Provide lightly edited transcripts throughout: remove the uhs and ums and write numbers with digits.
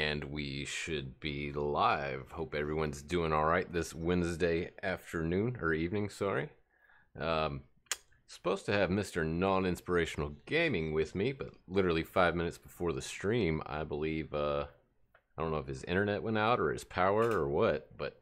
And we should be live. Hope everyone's doing all right this Wednesday afternoon, or evening, sorry. Supposed to have Mr. Non Inspirational Gaming with me, but literally 5 minutes before the stream, I believe, I don't know if his internet went out or his power or what, but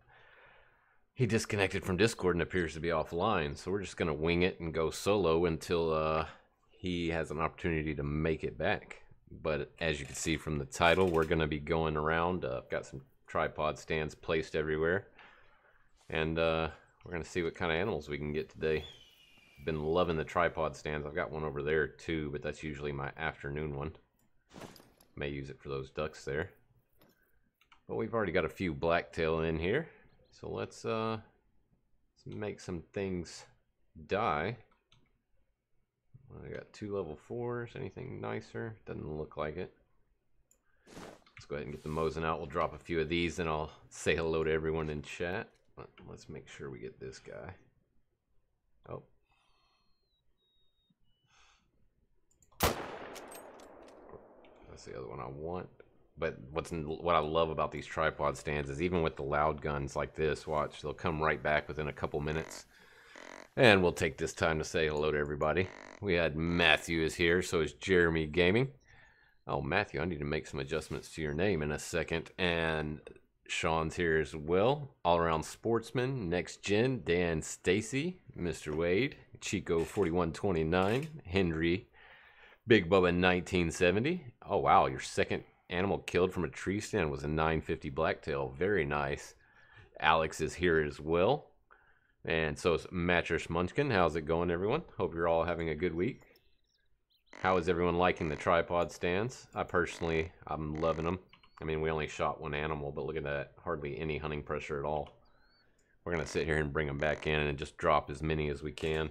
he disconnected from Discord and appears to be offline. So we're just going to wing it and go solo until he has an opportunity to make it back. But as you can see from the title, we're going to be going around. I've got some tripod stands placed everywhere. And we're going to see what kind of animals we can get today. Been loving the tripod stands. I've got one over there too, but that's usually my afternoon one. May use it for those ducks there. But we've already got a few blacktail in here. So let's make some things die. I got 2 level 4s. Anything nicer? Doesn't look like it. Let's go ahead and get the Mosin out. We'll drop a few of these, and I'll say hello to everyone in chat. But let's make sure we get this guy. Oh. That's the other one I want. But what I love about these tripod stands is even with the loud guns like this, watch, they'll come right back within a couple minutes. And we'll take this time to say hello to everybody. We had Matthew is here, so is Jeremy Gaming. Oh, Matthew, I need to make some adjustments to your name in a second. And Sean's here as well. All Around Sportsman, Next Gen, Dan Stacy, Mr. Wade, Chico 4129, Henry, Big Bubba 1970. Oh, wow, your second animal killed from a tree stand was a 950 blacktail. Very nice. Alex is here as well. And so is Mattress Munchkin. How's it going, everyone? Hope you're all having a good week. How is everyone liking the tripod stands? I'm loving them. I mean, we only shot one animal, but look at that. Hardly any hunting pressure at all. We're going to sit here and bring them back in and just drop as many as we can.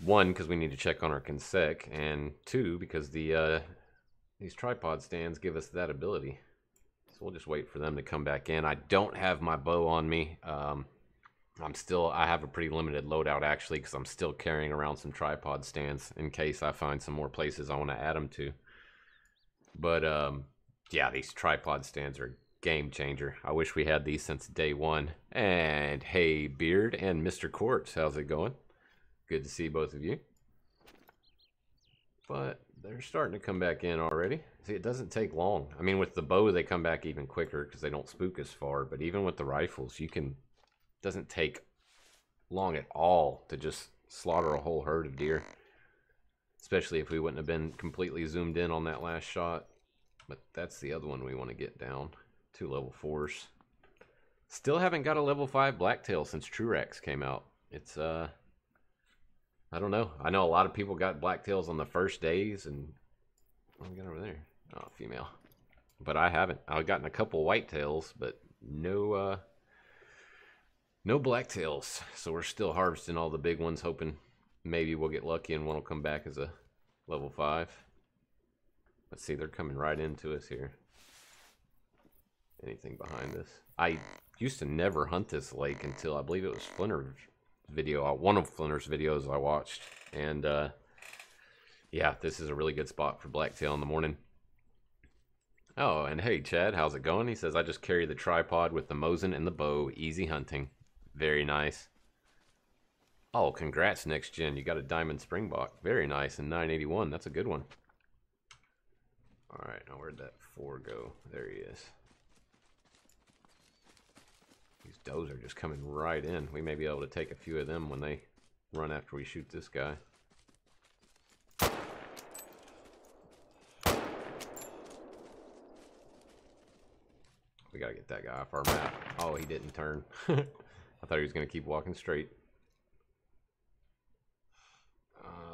One, because we need to check on our consec, and two, because these tripod stands give us that ability. So we'll just wait for them to come back in. I don't have my bow on me. I have a pretty limited loadout actually, because I'm still carrying around some tripod stands in case I find some more places I want to add them to. But yeah, these tripod stands are a game changer. I wish we had these since day one. And hey, Beard and Mr. Quartz, how's it going? Good to see both of you. But they're starting to come back in already. See, it doesn't take long. I mean, with the bow, they come back even quicker because they don't spook as far. But even with the rifles, it doesn't take long at all to just slaughter a whole herd of deer. Especially if we wouldn't have been completely zoomed in on that last shot. But that's the other one we want to get down. 2 level 4s. Still haven't got a level 5 blacktail since Truex came out. It's, I don't know. I know a lot of people got blacktails on the first days, and what do we got over there? Oh, female. But I haven't. I've gotten a couple whitetails, but no blacktails. So we're still harvesting all the big ones, hoping maybe we'll get lucky and one will come back as a level 5. Let's see, they're coming right into us here. Anything behind us? I used to never hunt this lake until I believe it was Flinter's video, one of Flinter's videos I watched, and yeah, this is a really good spot for blacktail in the morning. Oh, and hey Chad, how's it going? He says, I just carry the tripod with the Mosin and the bow, easy hunting. Very nice. Oh, congrats, Next Gen, you got a diamond springbok. Very nice, and 981, that's a good one. Alright, now where'd that 4 go? There he is. These does are just coming right in. We may be able to take a few of them when they run after we shoot this guy. We gotta get that guy off our map. Oh, he didn't turn. I thought he was gonna keep walking straight.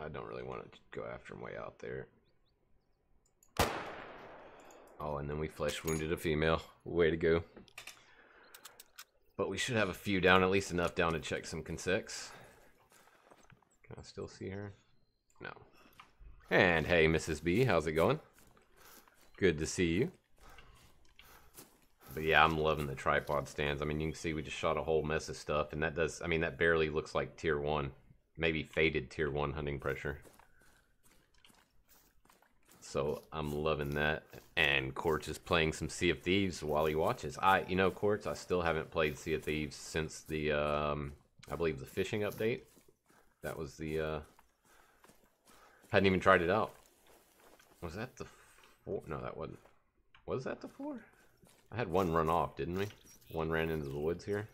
I don't really want to go after him way out there. Oh, and then we flesh wounded a female. Way to go. But we should have a few down, at least enough down to check some consecs. Can I still see her? No. And hey, Mrs. B, how's it going? Good to see you. But yeah, I'm loving the tripod stands. I mean, you can see we just shot a whole mess of stuff, and that does, I mean, that barely looks like tier 1. Maybe faded tier 1 hunting pressure. So I'm loving that. And Quartz is playing some Sea of Thieves while he watches. You know, Quartz, I still haven't played Sea of Thieves since the, I believe the fishing update. That was the, hadn't even tried it out. Was that the 4? No, that wasn't. Was that the 4? I had one run off, didn't we? One ran into the woods here.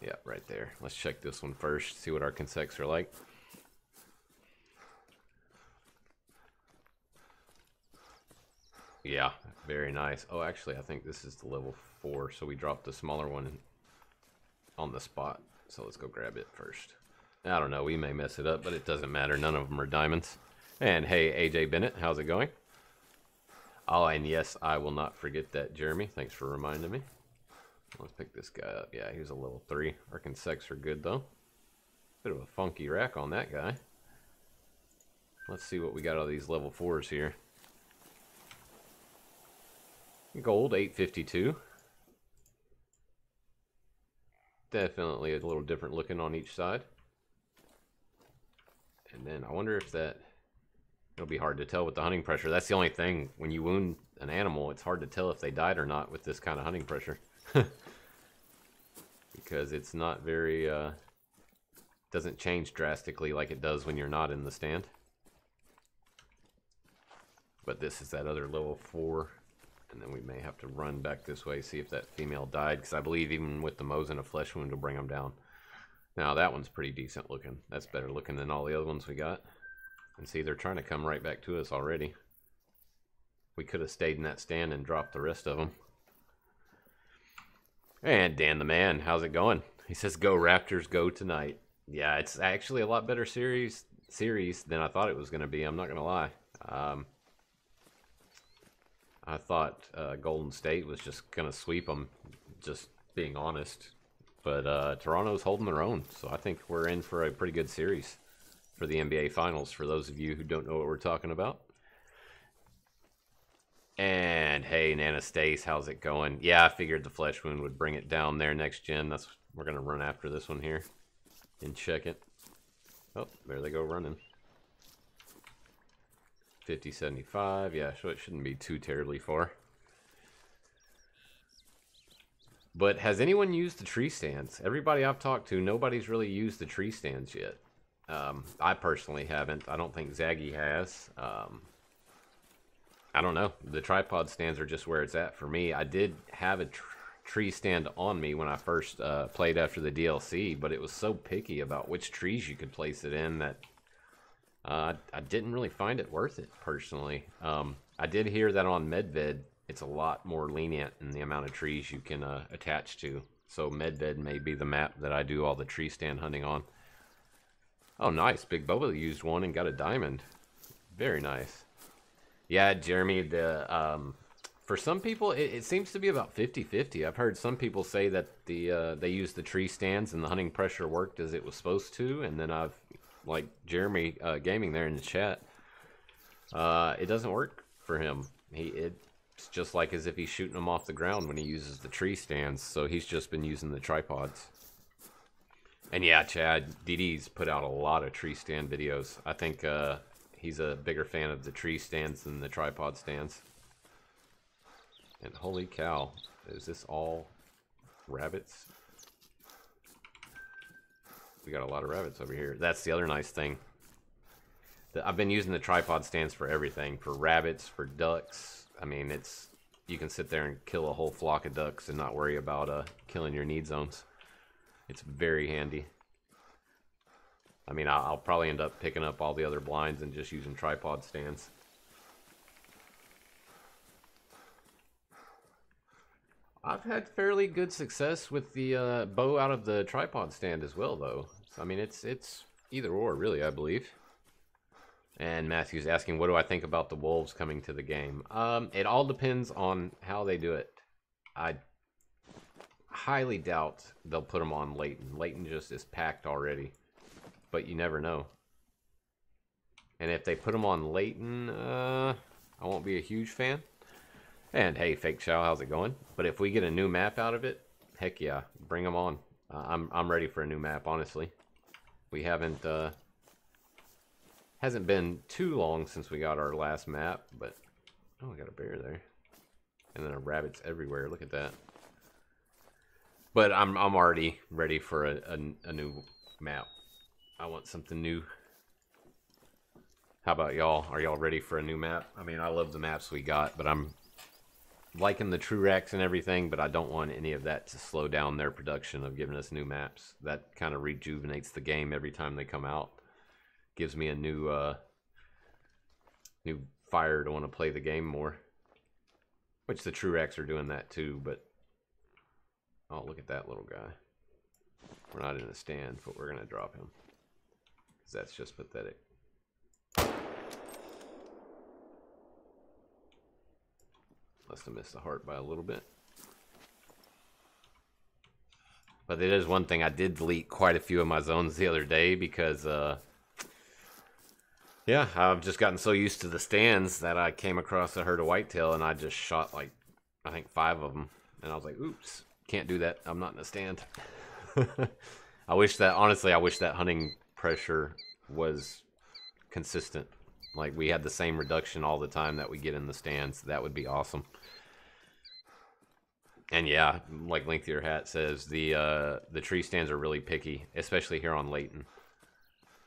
Yeah, right there. Let's check this one first, see what our consects are like. Yeah, very nice. Oh, actually, I think this is the level 4, so we dropped the smaller one on the spot. So let's go grab it first. I don't know, we may mess it up, but it doesn't matter. None of them are diamonds. And hey, AJ Bennett, how's it going? Oh, and yes, I will not forget that, Jeremy. Thanks for reminding me. Let's pick this guy up. Yeah, he's a level 3. Our consects are good, though. Bit of a funky rack on that guy. Let's see what we got out of these level 4s here. Gold, 852. Definitely a little different looking on each side. And then I wonder if that... It'll be hard to tell with the hunting pressure. That's the only thing. When you wound an animal, it's hard to tell if they died or not with this kind of hunting pressure. Because it's not very... doesn't change drastically like it does when you're not in the stand. But this is that other level 4. And then we may have to run back this way, see if that female died. Because I believe even with the Mosin, a flesh wound will bring them down. Now, that one's pretty decent looking. That's better looking than all the other ones we got. And see, they're trying to come right back to us already. We could have stayed in that stand and dropped the rest of them. And Dan the Man, how's it going? He says, go Raptors, go tonight. Yeah, it's actually a lot better series than I thought it was going to be. I'm not going to lie. I thought Golden State was just going to sweep them, just being honest. But Toronto's holding their own, so I think we're in for a pretty good series for the NBA Finals, for those of you who don't know what we're talking about. And hey, Nana Stace, how's it going? Yeah, I figured the flesh wound would bring it down there next gen. We're going to run after this one here and check it. Oh, there they go running. 50-75, yeah, so it shouldn't be too terribly far. But has anyone used the tree stands? Everybody I've talked to, nobody's really used the tree stands yet. I personally haven't. I don't think Zaggy has. I don't know. The tripod stands are just where it's at for me. I did have a tree stand on me when I first played after the DLC, but it was so picky about which trees you could place it in that I didn't really find it worth it, personally. I did hear that on Medved, it's a lot more lenient in the amount of trees you can attach to. So Medved may be the map that I do all the tree stand hunting on. Oh, nice. Big Boba used one and got a diamond. Very nice. Yeah, Jeremy, for some people, it seems to be about 50-50. I've heard some people say that they use the tree stands and the hunting pressure worked as it was supposed to. And then I've, like Jeremy Gaming there in the chat, it doesn't work for him. It's just like as if he's shooting them off the ground when he uses the tree stands. So he's just been using the tripods. And yeah, Chad, DD's put out a lot of tree stand videos. I think he's a bigger fan of the tree stands than the tripod stands. And holy cow, is this all rabbits? We got a lot of rabbits over here. That's the other nice thing. I've been using the tripod stands for everything. For rabbits, for ducks. I mean, you can sit there and kill a whole flock of ducks and not worry about killing your need zones. It's very handy. I mean, I'll probably end up picking up all the other blinds and just using tripod stands. I've had fairly good success with the bow out of the tripod stand as well, though. I mean, it's either or, really, I believe. And Matthew's asking, what do I think about the wolves coming to the game? It all depends on how they do it. I highly doubt they'll put them on Layton. Layton just is packed already, but you never know. And if they put them on Layton, I won't be a huge fan. And hey, Fake Chow, how's it going? But if we get a new map out of it, heck yeah, bring them on. I'm ready for a new map, honestly. We haven't hasn't been too long since we got our last map, but Oh, I got a bear there. And then a rabbit's everywhere. Look at that. But I'm already ready for a new map. I want something new. How about y'all? Are y'all ready for a new map? I mean, I love the maps we got, but I'm liking the true racks and everything, but I don't want any of that to slow down their production of giving us new maps. That kind of rejuvenates the game every time they come out. Gives me a new fire to want to play the game more. Which the true racks are doing that too, but oh, look at that little guy. We're not in a stand, but we're gonna drop him. 'Cause that's just pathetic. Must have missed the heart by a little bit. But it is one thing, I did delete quite a few of my zones the other day because, yeah, I've just gotten so used to the stands that I came across a herd of whitetail and I just shot like, I think 5 of them. And I was like, oops, can't do that. I'm not in a stand. I wish that, honestly, I wish that hunting pressure was consistent. Like we had the same reduction all the time that we get in the stands. That would be awesome. And yeah, like Lengthier Hat says, the tree stands are really picky, especially here on Layton.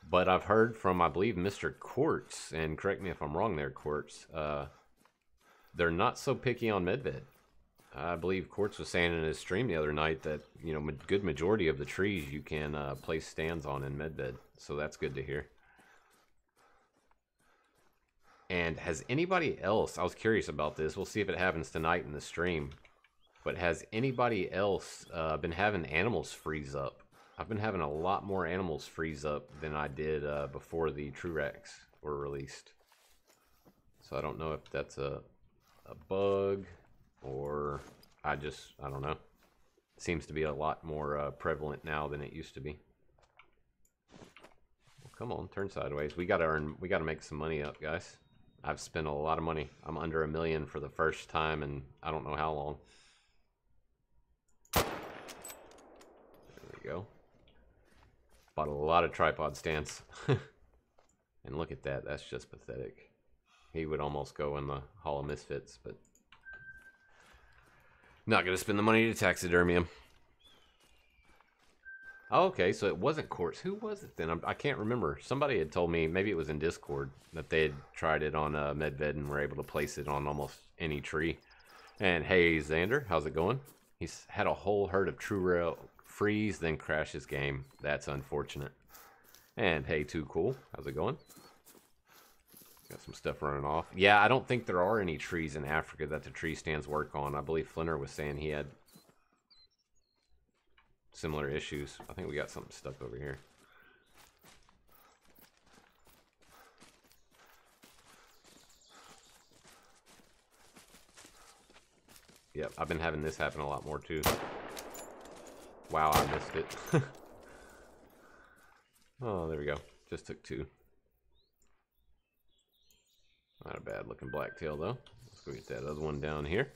But I've heard from, I believe, Mr. Quartz, and correct me if I'm wrong there, Quartz, they're not so picky on medved. I believe Quartz was saying in his stream the other night that, you know, good majority of the trees you can place stands on in medved. So that's good to hear. And has anybody else, I was curious about this, we'll see if it happens tonight in the stream, but has anybody else been having animals freeze up? I've been having a lot more animals freeze up than I did before the true racks were released. So I don't know if that's a bug or I don't know. It seems to be a lot more prevalent now than it used to be. Well, come on, turn sideways. We gotta make some money up, guys. I've spent a lot of money. I'm under $1 million for the first time in I don't know how long. There we go. Bought a lot of tripod stands. And look at that. That's just pathetic. He would almost go in the Hall of Misfits, but not going to spend the money to taxidermy him. Oh, okay, so it wasn't Quartz. Who was it then? I can't remember. Somebody had told me, maybe it was in Discord, that they had tried it on medved and were able to place it on almost any tree. And hey, Xander, how's it going? He's had a whole herd of true rail freeze, then crash his game. That's unfortunate. And hey, Too Cool, how's it going? Got some stuff running off. Yeah, I don't think there are any trees in Africa that the tree stands work on. I believe Flinter was saying he had similar issues. I think we got something stuck over here. Yep, I've been having this happen a lot more too. Wow, I missed it. Oh, there we go. Just took 2. Not a bad looking blacktail though. Let's go get that other one down here.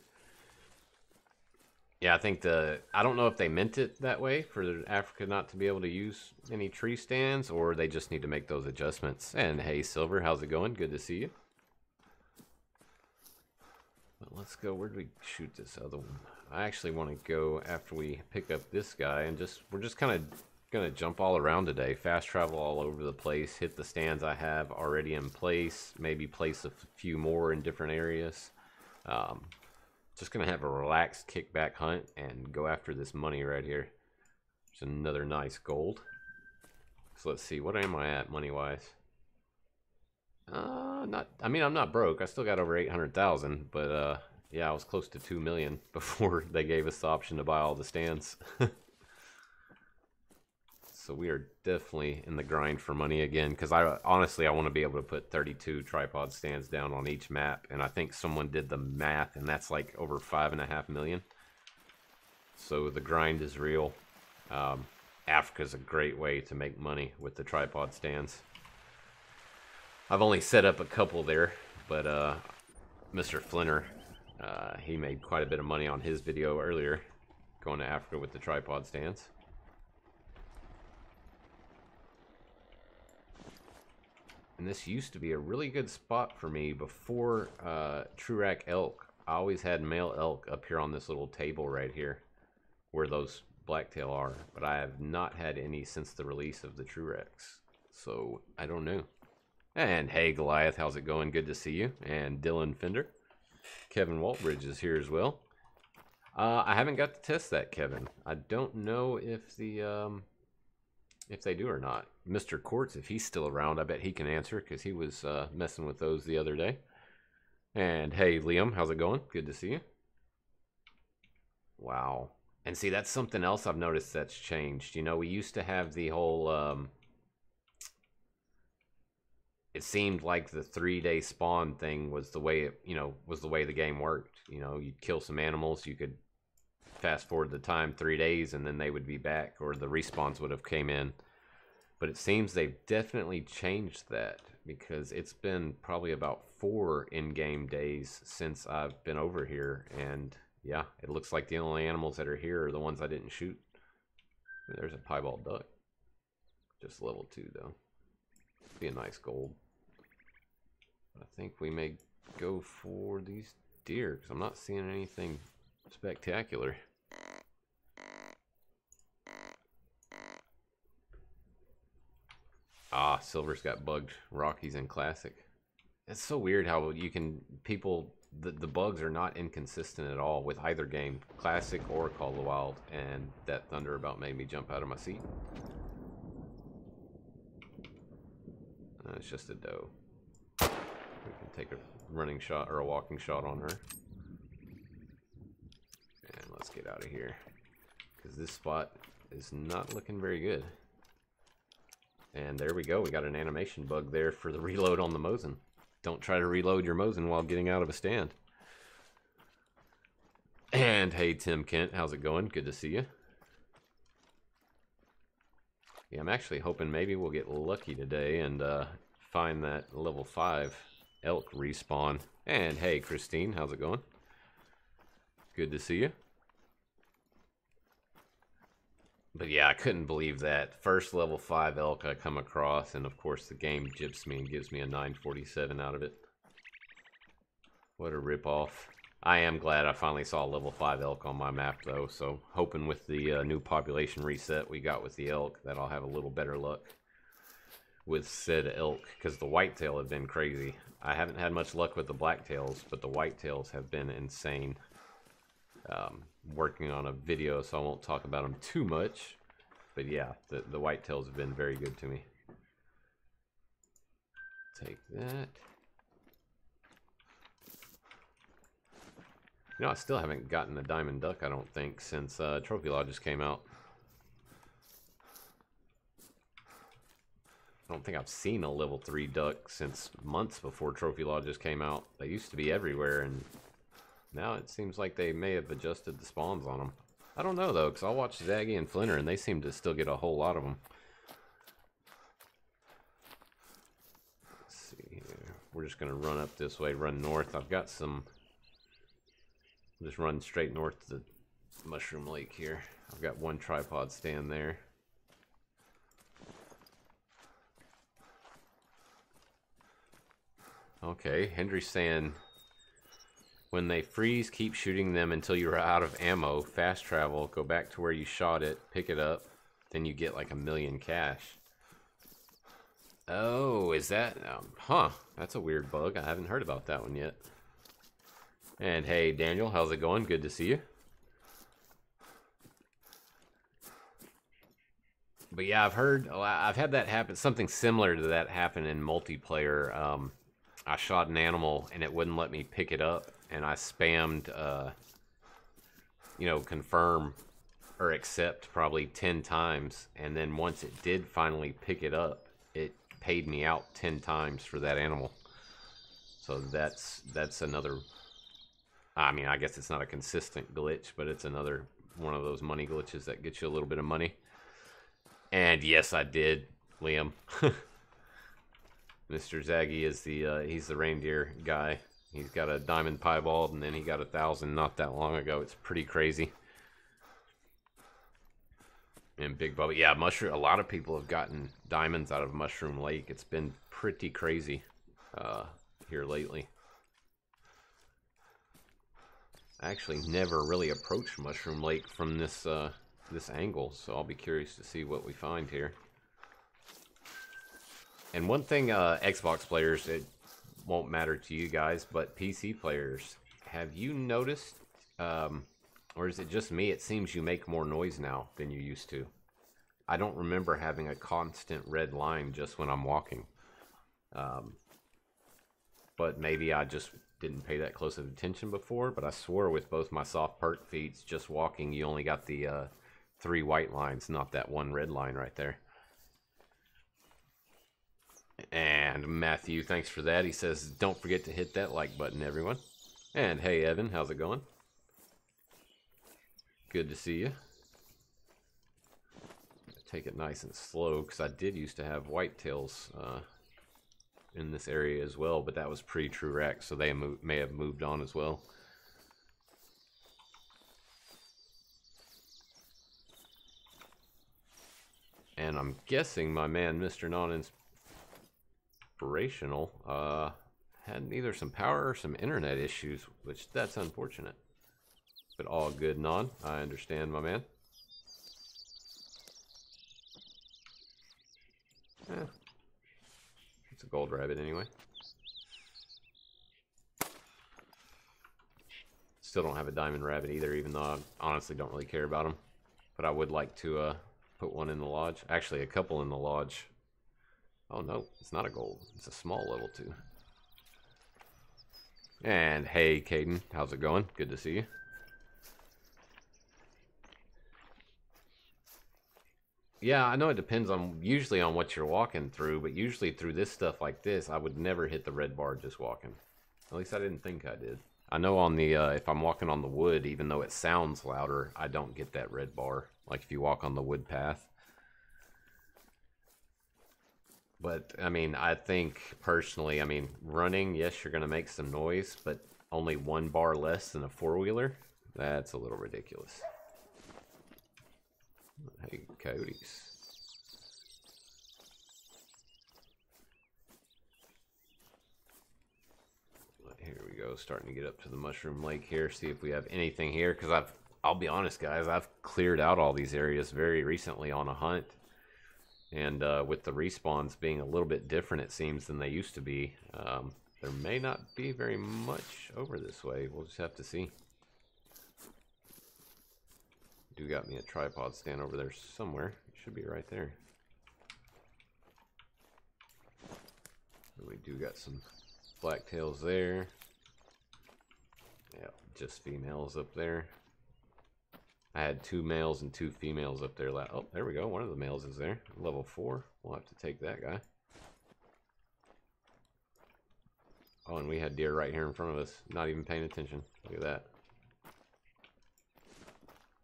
Yeah, I think I don't know if they meant it that way for Africa not to be able to use any tree stands, or they just need to make those adjustments. And hey, Silver, how's it going? Good to see you. But let's go, where do we shoot this other one? I actually want to go after we pick up this guy and we're just kind of going to jump all around today. Fast travel all over the place, hit the stands I have already in place, maybe place a few more in different areas. Just going to have a relaxed kickback hunt and go after this money right here. There's another nice gold. So let's see, what am I at money-wise? I mean, I'm not broke. I still got over 800,000, but yeah, I was close to 2 million before they gave us the option to buy all the stands. So we are definitely in the grind for money again, because honestly, I want to be able to put 32 tripod stands down on each map, and I think someone did the math, and that's like over 5.5 million. So the grind is real. Africa's a great way to make money with the tripod stands. I've only set up a couple there, but Mr. Flinter, he made quite a bit of money on his video earlier, going to Africa with the tripod stands. And this used to be a really good spot for me before true rack elk. I always had male elk up here on this little table right here where those blacktail are, but I have not had any since the release of the true racks. So I don't know. And hey Goliath, how's it going? Good to see you. And Dylan Fender. Kevin Waltbridge is here as well. I haven't got to test that, Kevin. I don't know if they do or not. Mr. Quartz, if he's still around, I bet he can answer because he was messing with those the other day. And hey, Liam, how's it going? Good to see you. Wow. And see, that's something else I've noticed that's changed. You know, we used to have the whole... it seemed like the 3-day spawn thing was the way it, was the way the game worked. You know, you'd kill some animals, you could fast forward the time 3 days, and then they would be back, or the respawns would have came in. But it seems they've definitely changed that, because it's been probably about 4 in-game days since I've been over here, and yeah, it looks like the only animals that are here are the ones I didn't shoot. There's a piebald duck. Just level 2 though. Be a nice gold. I think we may go for these deer because I'm not seeing anything spectacular. Ah, Silver's got bugged Rockies in Classic. It's so weird how you can the bugs are not inconsistent at all with either game, Classic or Call of the Wild, and that thunder about made me jump out of my seat. It's just a doe. We can take a running shot or a walking shot on her. And let's get out of here, because this spot is not looking very good. And there we go. We got an animation bug there for the reload on the Mosin. Don't try to reload your Mosin while getting out of a stand. And hey, Tim Kent, how's it going? Good to see you. Yeah, I'm actually hoping maybe we'll get lucky today and find that level 5 elk respawn. And hey, Christine, how's it going? Good to see you. But yeah, I couldn't believe that. First level 5 elk I come across, and of course the game gyps me and gives me a 947 out of it. What a ripoff. I am glad I finally saw a level 5 elk on my map though, so hoping with the new population reset we got with the elk that I'll have a little better luck with said elk, because the whitetail have been crazy. I haven't had much luck with the blacktails, but the whitetails have been insane. Working on a video, so I won't talk about them too much, but yeah, the whitetails have been very good to me. Take that. You know, I still haven't gotten a diamond duck, I don't think, since Trophy Lodges came out. I don't think I've seen a level 3 duck since months before Trophy Lodges came out. They used to be everywhere, and now it seems like they may have adjusted the spawns on them. I don't know though, because I'll watch Zaggy and Flinter and they seem to still get a whole lot of them. Let's see here. We're just going to run up this way, run north. I've got some... just run straight north to the Mushroom Lake here. I've got one tripod stand there. Okay, Henry's saying... when they freeze, keep shooting them until you're out of ammo. Fast travel, go back to where you shot it, pick it up, then you get like 1,000,000 cash. Oh, is that... huh, that's a weird bug. I haven't heard about that one yet. And hey, Daniel, how's it going? Good to see you. But yeah, I've had that happen, something similar to that happen in multiplayer. I shot an animal and it wouldn't let me pick it up, and I spammed, confirm or accept probably 10 times, and then once it did finally pick it up, it paid me out 10 times for that animal. So that's another, I mean, I guess it's not a consistent glitch, but it's another one of those money glitches that gets you a little bit of money. And yes, I did, Liam. Mr. Zaggy is he's the reindeer guy. He's got a diamond piebald, and then he got 1,000 not that long ago. It's pretty crazy. And Big Bubba. Yeah, mushroom. A lot of people have gotten diamonds out of Mushroom Lake. It's been pretty crazy here lately. I actually never really approached Mushroom Lake from this this angle, so I'll be curious to see what we find here. And one thing, Xbox players, it won't matter to you guys, but PC players, have you noticed, or is it just me, it seems you make more noise now than you used to. I don't remember having a constant red line just when I'm walking. But maybe I just didn't pay that close of attention before, but I swore with both my soft perk feats, just walking, you only got the 3 white lines, not that 1 red line right there. And Matthew, thanks for that. He says, don't forget to hit that like button, everyone. And hey, Evan, how's it going? Good to see you. Take it nice and slow, because I did used to have whitetails in this area as well, but that was pre-True Rack, so they may have moved on as well. And I'm guessing my man, Mr. Non Inspirational, had either some power or some internet issues, which that's unfortunate. But all good, Non. I understand, my man. It's a gold rabbit anyway. Still don't have a diamond rabbit either, even though I honestly don't really care about them. But I would like to put one in the lodge. Actually, a couple in the lodge. Oh no, it's not a gold. It's a small level 2. And hey, Caden, how's it going? Good to see you. Yeah, I know it depends on usually on what you're walking through, but usually through this stuff like this, I would never hit the red bar just walking. At least I didn't think I did. I know on the if I'm walking on the wood, even though it sounds louder, I don't get that red bar. Like if you walk on the wood path. But I mean, I think personally, I mean, running, yes, you're gonna make some noise, but only 1 bar less than a 4-wheeler. That's a little ridiculous. Hey, coyotes. Here we go, starting to get up to the Mushroom Lake here, see if we have anything here, because I'll be honest, guys, I've cleared out all these areas very recently on a hunt, and with the respawns being a little bit different, it seems, than they used to be, there may not be very much over this way. We'll just have to see. Do got me a tripod stand over there somewhere. It should be right there. We do got some blacktails there. Yeah, just females up there. I had 2 males and 2 females up there. Oh, there we go. One of the males is there. Level 4. We'll have to take that guy. Oh, and we had deer right here in front of us. Not even paying attention. Look at that.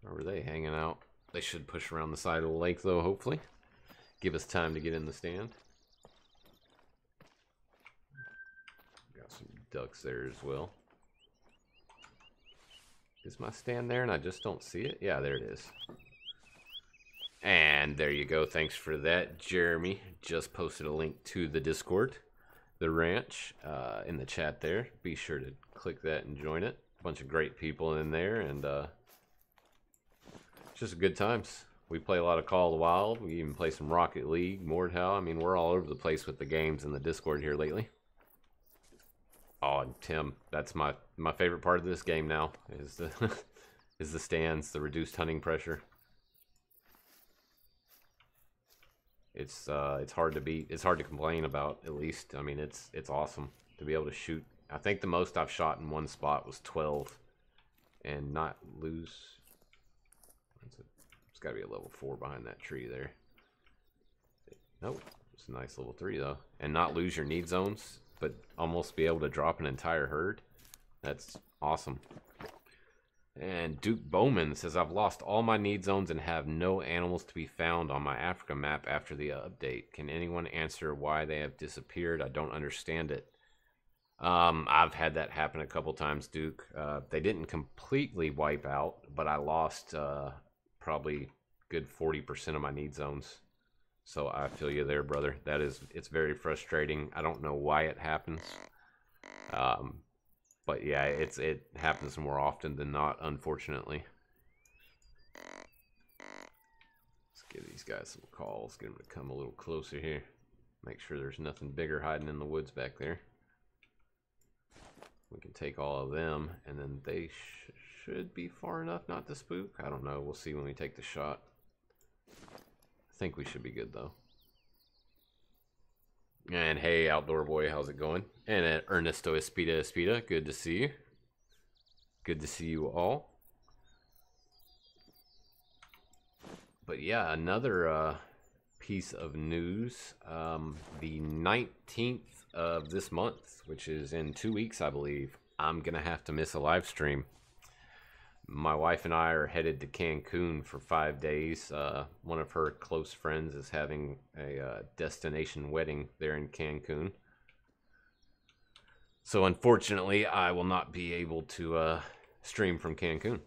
Where were they hanging out? They should push around the side of the lake, though, hopefully. Give us time to get in the stand. Got some ducks there as well. Is my stand there and I just don't see it? Yeah, there it is. And there you go. Thanks for that, Jeremy. Just posted a link to the Discord, the ranch, in the chat there. Be sure to click that and join it. A bunch of great people in there, and just good times. We play a lot of Call of the Wild. We even play some Rocket League, Mordhau. I mean, we're all over the place with the games in the Discord here lately. Oh, and Tim, that's my favorite part of this game now is the is the stands, the reduced hunting pressure. It's hard to beat. It's hard to complain about, at least. I mean, it's awesome to be able to shoot. I think the most I've shot in one spot was 12 and not lose. It's got to be a level 4 behind that tree there. Nope. It's a nice level 3 though. And not lose your need zones, but almost be able to drop an entire herd. That's awesome. And Duke Bowman says, I've lost all my need zones and have no animals to be found on my Africa map after the update. Can anyone answer why they have disappeared? I don't understand it. I've had that happen a couple times, Duke. They didn't completely wipe out, but I lost probably good 40% of my need zones. So I feel you there, brother. It's very frustrating. I don't know why it happens. But yeah, it happens more often than not, unfortunately. Let's give these guys some calls. Get them to come a little closer here. Make sure there's nothing bigger hiding in the woods back there. We can take all of them, and then they should be far enough not to spook. I don't know. We'll see when we take the shot. I think we should be good, though. And hey, Outdoor Boy, how's it going? And Ernesto Espida, good to see you. Good to see you all. But yeah, another piece of news. The 19th of this month, which is in 2 weeks, I believe, I'm gonna have to miss a live stream. My wife and I are headed to Cancun for 5 days. One of her close friends is having a destination wedding there in Cancun. So unfortunately, I will not be able to stream from Cancun.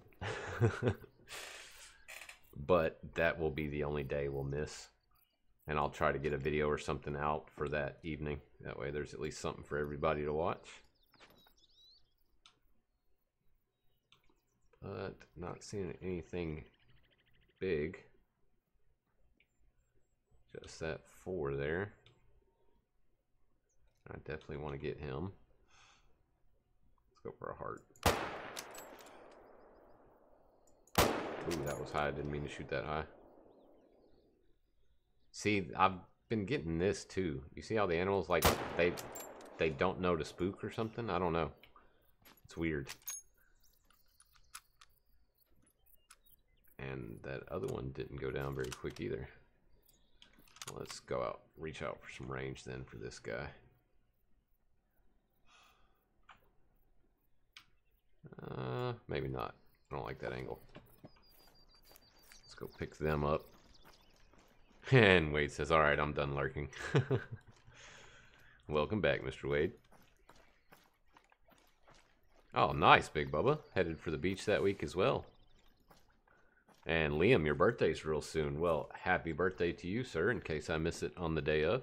But that will be the only day we'll miss. And I'll try to get a video or something out for that evening. That way there's at least something for everybody to watch. But not seeing anything big. Just that 4 there. I definitely want to get him. Let's go for a heart. Ooh, that was high. I didn't mean to shoot that high. See, I've been getting this too. You see how the animals, like, they don't know to spook or something? I don't know. It's weird. And that other one didn't go down very quick either. Let's go out, reach out for some range then for this guy. Maybe not. I don't like that angle. Let's go pick them up. And Wade says, all right, I'm done lurking. Welcome back, Mr. Wade. Oh, nice, Big Bubba. Headed for the beach that week as well. And Liam, your birthday's real soon. Well, happy birthday to you, sir, in case I miss it on the day of.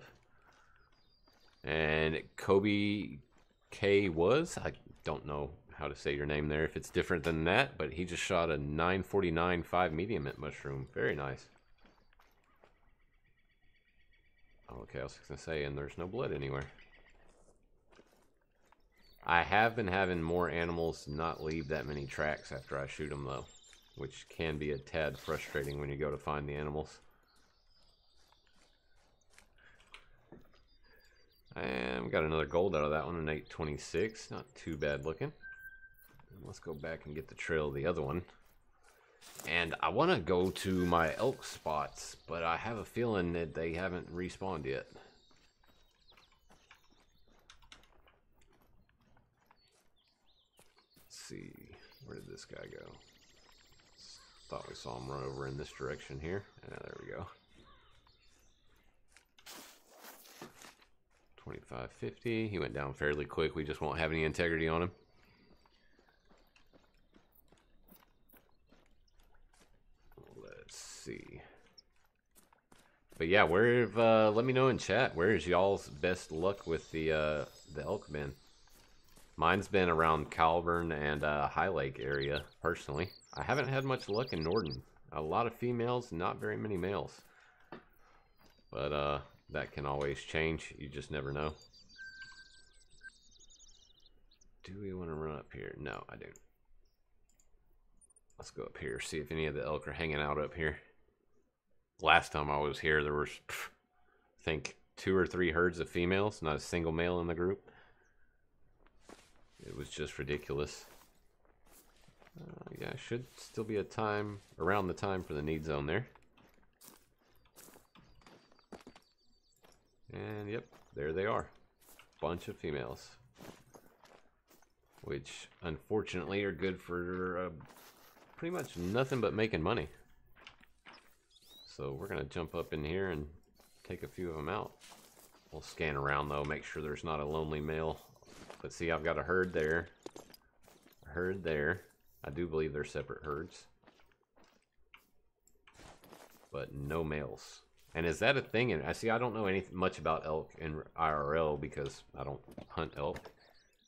And Kobe K was, I don't know how to say your name there if it's different than that, but he just shot a 949 5 medium at mushroom. Very nice. Okay, I was going to say, and there's no blood anywhere. I have been having more animals not leave that many tracks after I shoot them, though, which can be a tad frustrating when you go to find the animals. And we got another gold out of that one, an 826. Not too bad looking. Let's go back and get the trail of the other one. And I want to go to my elk spots, but I have a feeling that they haven't respawned yet. Let's see. Where did this guy go? Thought we saw him run over in this direction here. There we go. 2550. He went down fairly quick. We just won't have any integrity on him. Let's see. But yeah, let me know in chat, where is y'all's best luck with the elk bin? Mine's been around Calvern and High Lake area, personally. I haven't had much luck in Norden. A lot of females, not very many males. But that can always change. You just never know. Do we want to run up here? No, I don't. Let's go up here, see if any of the elk are hanging out up here. Last time I was here, there was, I think, 2 or 3 herds of females, not a single male in the group. It was just ridiculous. Yeah, should still be a time, around the time for the need zone there. And yep, there they are. Bunch of females. Which, unfortunately, are good for pretty much nothing but making money. So we're going to jump up in here and take a few of them out. We'll scan around, though, make sure there's not a lonely male. But see, I've got a herd there. A herd there. I do believe they're separate herds. but no males. And is that a thing? And I see, I don't know much about elk in IRL because I don't hunt elk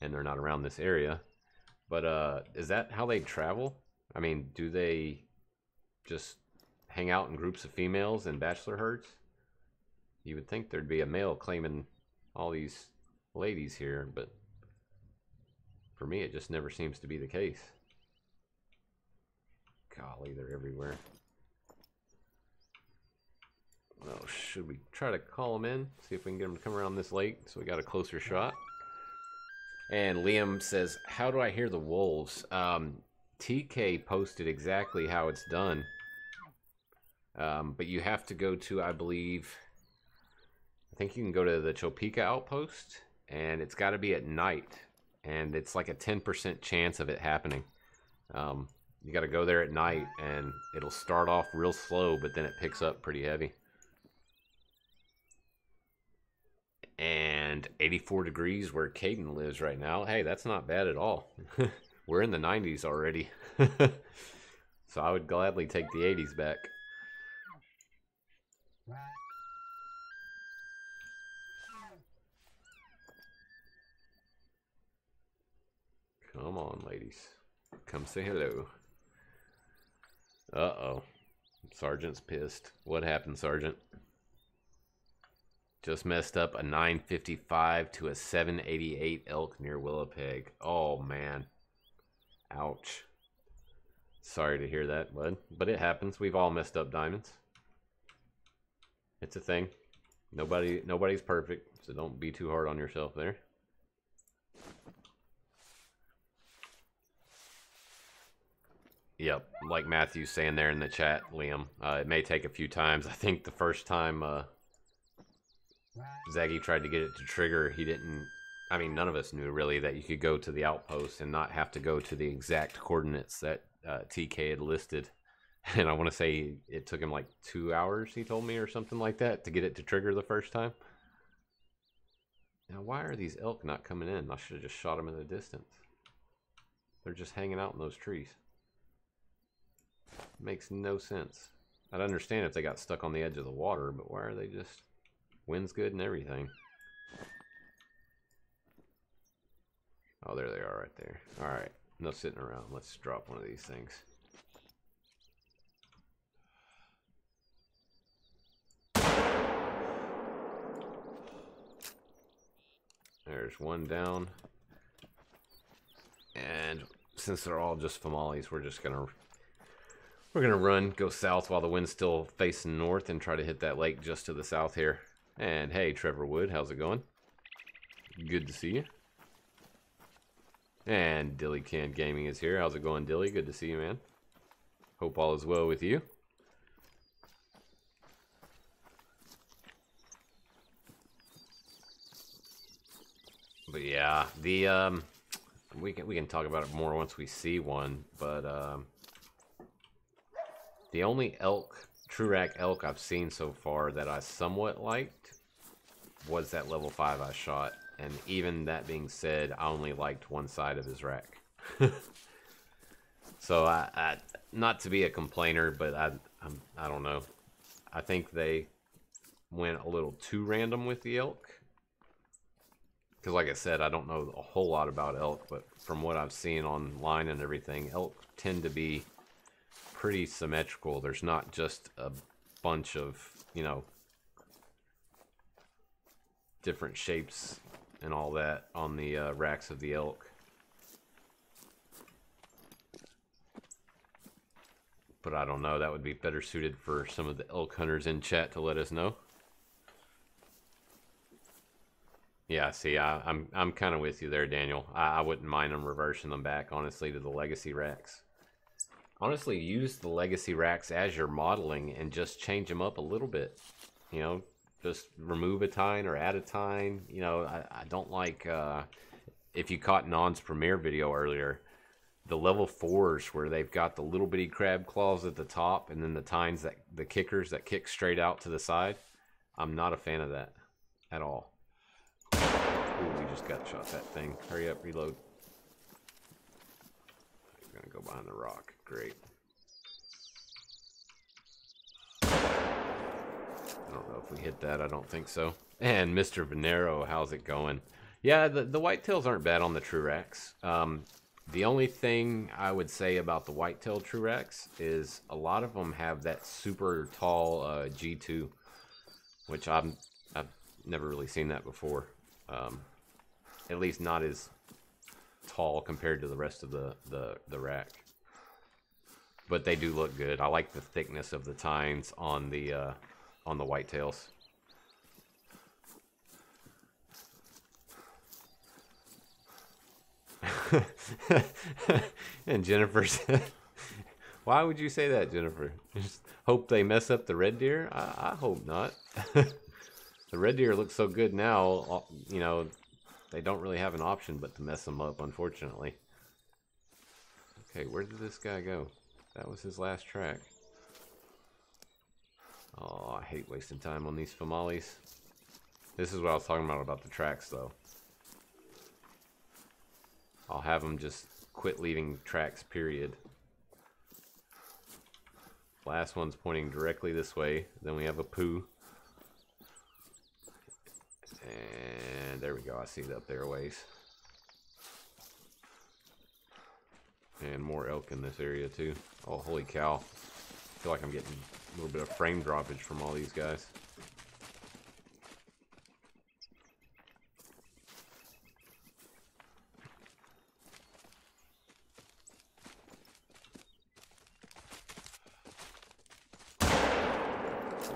and they're not around this area. But is that how they travel? I mean, do they just hang out in groups of females in bachelor herds? You would think there'd be a male claiming all these ladies here, but for me, it just never seems to be the case. Golly, they're everywhere. Well, should we try to call them in? See if we can get them to come around this lake so we got a closer shot. And Liam says, how do I hear the wolves? TK posted exactly how it's done. But you have to go to, I believe, I think you can go to the Chopika outpost, and it's got to be at night. And it's like a 10% chance of it happening. You got to go there at night, and it'll start off real slow, but then it picks up pretty heavy. And 84 degrees where Caden lives right now. Hey, that's not bad at all. We're in the 90s already. So I would gladly take the 80s back. Come on, ladies. Come say hello. Uh-oh. Sergeant's pissed. What happened, Sergeant? Just messed up a 955 to a 788 elk near Willowpeg. Oh, man. Ouch. Sorry to hear that, bud. But it happens. We've all messed up diamonds. It's a thing. Nobody's perfect, so don't be too hard on yourself there. Yep, like Matthew's saying there in the chat, Liam. It may take a few times. I think the first time Zaggy tried to get it to trigger, he didn't... I mean, none of us knew really that you could go to the outpost and not have to go to the exact coordinates that TK had listed. And I want to say it took him like 2 hours, he told me, or something like that, to get it to trigger the first time. Now, why are these elk not coming in? I should have just shot them in the distance. They're just hanging out in those trees. Makes no sense. I'd understand if they got stuck on the edge of the water, but why are they just... Wind's good and everything. Oh, there they are right there. Alright, no sitting around. Let's drop one of these things. There's one down. And since they're all just Famales, we're gonna run, go south while the wind's still facing north and try to hit that lake just to the south here. And hey, Trevor Wood, how's it going? Good to see you. And Dilly Can Gaming is here. How's it going, Dilly? Good to see you, man. Hope all is well with you. But yeah, the we can talk about it more once we see one. But the only true rack elk I've seen so far that I somewhat liked was that level 5 I shot. And even that being said, I only liked one side of his rack. So I not to be a complainer, but I don't know. I think they went a little too random with the elk. Because like I said, I don't know a whole lot about elk, but from what I've seen online and everything, elk tend to be pretty symmetrical. There's not just a bunch of, you know, different shapes and all that on the racks of the elk. But I don't know, that would be better suited for some of the elk hunters in chat to let us know. Yeah, see, I'm kind of with you there, Daniel. I wouldn't mind them reversing them back, honestly, to the legacy racks. Honestly, use the legacy racks as you're modeling and just change them up a little bit. You know, just remove a tine or add a tine. You know, I don't like, if you caught Non's premiere video earlier, the level 4s where they've got the little bitty crab claws at the top and then the tines, the kickers that kick straight out to the side. I'm not a fan of that at all. Ooh, we just got shot that thing. Hurry up, reload. I'm gonna go behind the rock. Great. I don't know if we hit that. I don't think so. And Mr. Venero, how's it going? Yeah, the whitetails aren't bad on the Truex. The only thing I would say about the whitetail Truex is a lot of them have that super tall G2, which I've never really seen that before. At least not as tall compared to the rest of the rack. But they do look good. I like the thickness of the tines on the whitetails. And Jennifer said, why would you say that, Jennifer? Just hope they mess up the red deer? I hope not. The red deer looks so good now, you know, they don't really have an option but to mess them up, unfortunately. Okay, where did this guy go? That was his last track. Oh, I hate wasting time on these famales. This is what I was talking about the tracks, though. I'll have them just quit leaving tracks, period. Last one's pointing directly this way. Then we have a poo. And there we go. I see it up there a ways. And more elk in this area, too. Oh, holy cow. I feel like I'm getting a little bit of frame droppage from all these guys.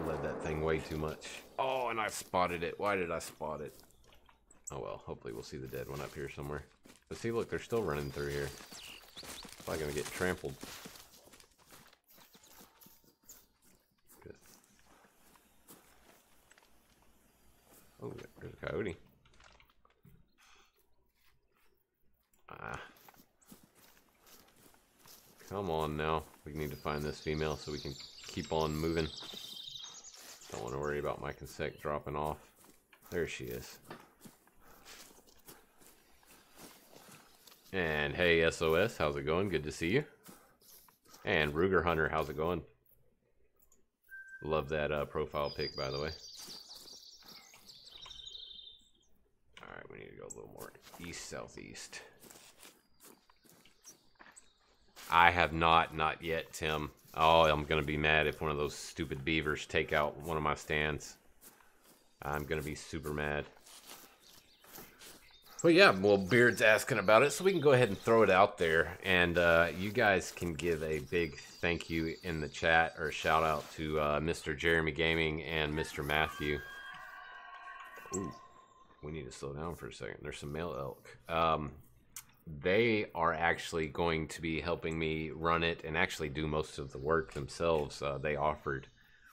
Led that thing way too much. Oh, and I spotted it. Why did I spot it? Oh well, hopefully we'll see the dead one up here somewhere. But see, look, they're still running through here. Probably gonna get trampled. Good. Oh, there's a coyote. Ah. Come on now. We need to find this female so we can keep on moving. Don't want to worry about my consec dropping off. There she is. And hey, SOS, how's it going? Good to see you. And Ruger Hunter, how's it going? Love that profile pic, by the way. Alright, we need to go a little more east-southeast. I have not yet, Tim. Oh, I'm going to be mad if one of those stupid beavers take out one of my stands. I'm going to be super mad. Well, yeah, well, Beard's asking about it, so we can go ahead and throw it out there. And you guys can give a big thank you in the chat, or a shout out to Mr. Jeremy Gaming and Mr. Matthew. Ooh, we need to slow down for a second. There's some male elk. They are actually going to be helping me run it and actually do most of the work themselves. They offered.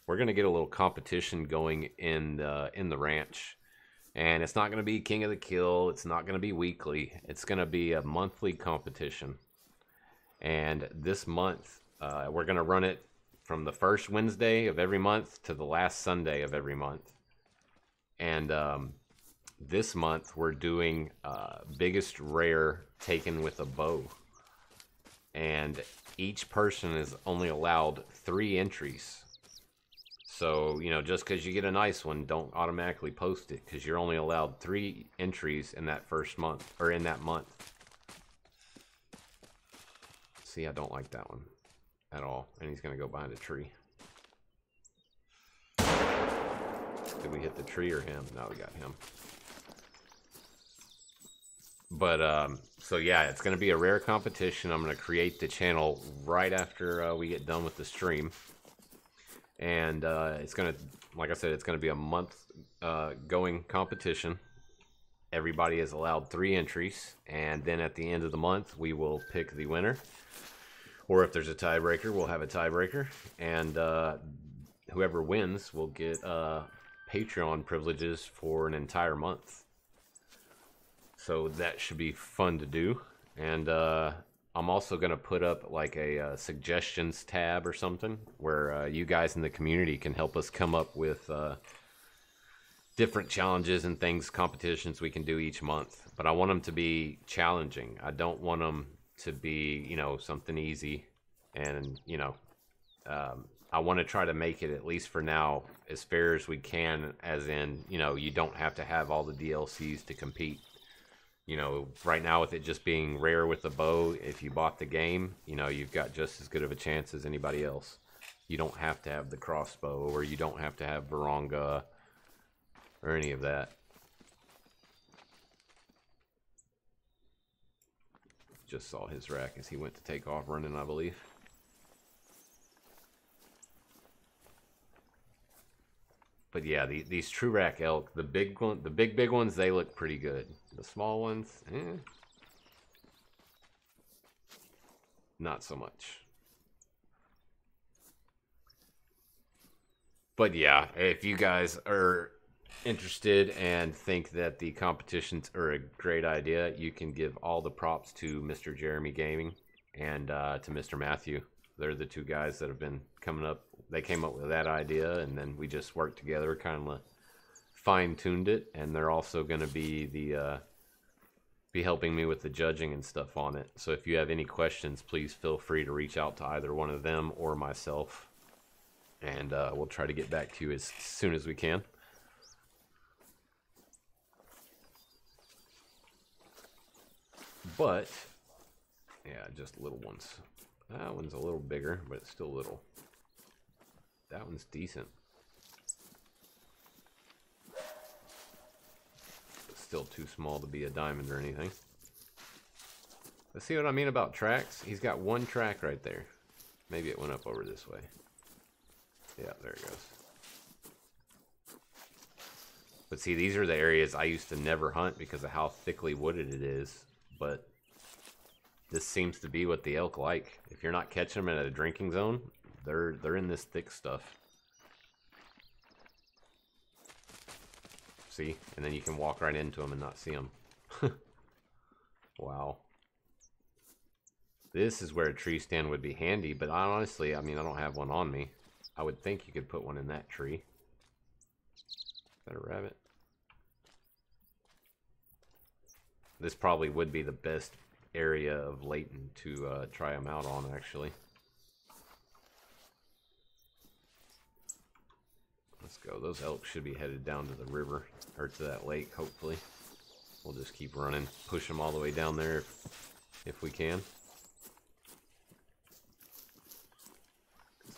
We're going to get a little competition going in the ranch. And it's not going to be King of the Kill. It's not going to be weekly. It's going to be a monthly competition. And this month, we're going to run it from the first Wednesday of every month to the last Sunday of every month. And this month, we're doing biggest rare taken with a bow. And each person is only allowed 3 entries. So, you know, just because you get a nice one, don't automatically post it, because you're only allowed 3 entries in that first month, or in that month. See, I don't like that one at all. And he's going to go behind a tree. Did we hit the tree or him? No, we got him. But, so yeah, it's going to be a rare competition. I'm going to create the channel right after we get done with the stream. And it's going to, like I said, it's going to be a month going competition. Everybody is allowed 3 entries. And then at the end of the month, we will pick the winner. Or if there's a tiebreaker, we'll have a tiebreaker. And whoever wins will get Patreon privileges for an entire month. So that should be fun to do. And I'm also going to put up like a suggestions tab or something where you guys in the community can help us come up with different challenges and things, competitions we can do each month. But I want them to be challenging. I don't want them to be, you know, something easy and, you know, I want to try to make it, at least for now, as fair as we can, as in, you know, you don't have to have all the DLCs to compete. You know, right now with it just being rare with the bow, if you bought the game, you know, you've got just as good of a chance as anybody else. You don't have to have the crossbow, or you don't have to have Varanga, or any of that. Just saw his rack as he went to take off running, I believe. But yeah, these true rack elk, the big ones, they look pretty good. The small ones, not so much. But yeah, if you guys are interested and think that the competitions are a great idea, you can give all the props to Mr. Jeremy Gaming and to Mr. Matthew. They're the two guys that have been coming up. They came up with that idea, and then we just worked together, kind of fine-tuned it. And they're also going to be be helping me with the judging and stuff on it. So if you have any questions, please feel free to reach out to either one of them or myself, and we'll try to get back to you as soon as we can. But yeah, just little ones. That one's a little bigger, but it's still little. That one's decent. But still too small to be a diamond or anything. Let's see what I mean about tracks. He's got one track right there. Maybe it went up over this way. Yeah, there it goes. But see, these are the areas I used to never hunt because of how thickly wooded it is. But this seems to be what the elk like. If you're not catching them at a drinking zone, they're in this thick stuff. See? And then you can walk right into them and not see them. Wow. This is where a tree stand would be handy, but honestly, I mean, I don't have one on me. I would think you could put one in that tree. Is that a rabbit? This probably would be the best area of Layton to try them out on, actually. Let's go. Those elk should be headed down to the river, or to that lake, hopefully. We'll just keep running, push them all the way down there if we can.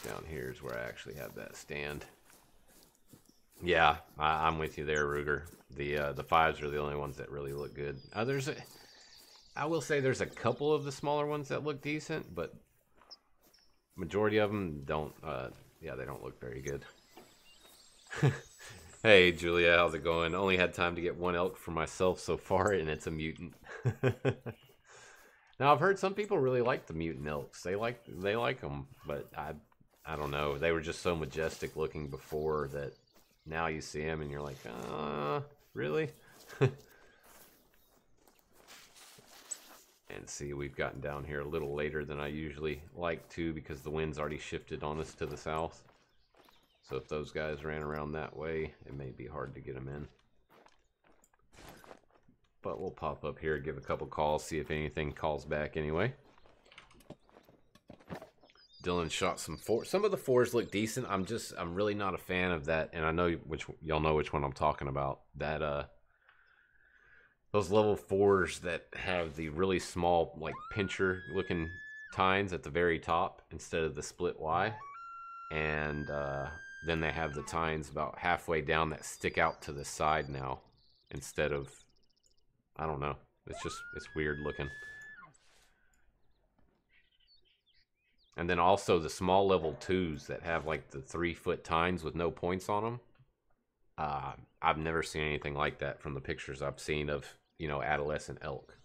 Down here is where I actually have that stand. Yeah, I'm with you there, Ruger. The fives are the only ones that really look good. I will say there's a couple of the smaller ones that look decent, but majority of them don't. Yeah, they don't look very good. Hey, Julia, how's it going? Only had time to get one elk for myself so far, and it's a mutant. Now I've heard some people really like the mutant elks. They like them, but I don't know. They were just so majestic looking before that now you see them and you're like, really? And see, we've gotten down here a little later than I usually like to because the wind's already shifted on us to the south. So if those guys ran around that way, it may be hard to get them in. But we'll pop up here, give a couple calls, see if anything calls back anyway. Dylan shot some fours. Some of the fours look decent. I'm really not a fan of that, and I know y'all know which one I'm talking about. That those level 4s that have the really small, like pincher looking tines at the very top instead of the split Y, and then they have the tines about halfway down that stick out to the side now instead of, I don't know. It's weird looking. And then also the small level 2s that have like the 3-foot tines with no points on them. I've never seen anything like that from the pictures I've seen of, you know, adolescent elk.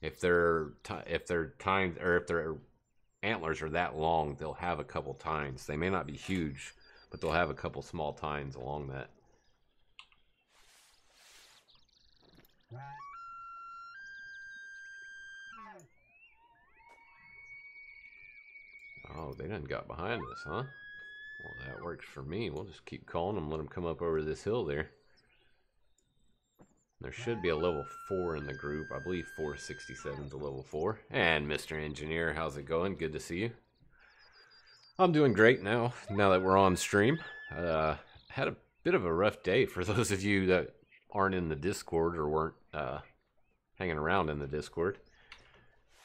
If their tines, or if their antlers are that long, they'll have a couple tines. They may not be huge, but they'll have a couple small tines along that. Oh, they done got behind us, huh? Well, that works for me. We'll just keep calling them, let them come up over this hill there. There should be a level 4 in the group. I believe 467 is a level 4. And Mr. Engineer, how's it going? Good to see you. I'm doing great now that we're on stream. Had a bit of a rough day for those of you that aren't in the Discord or weren't hanging around in the Discord.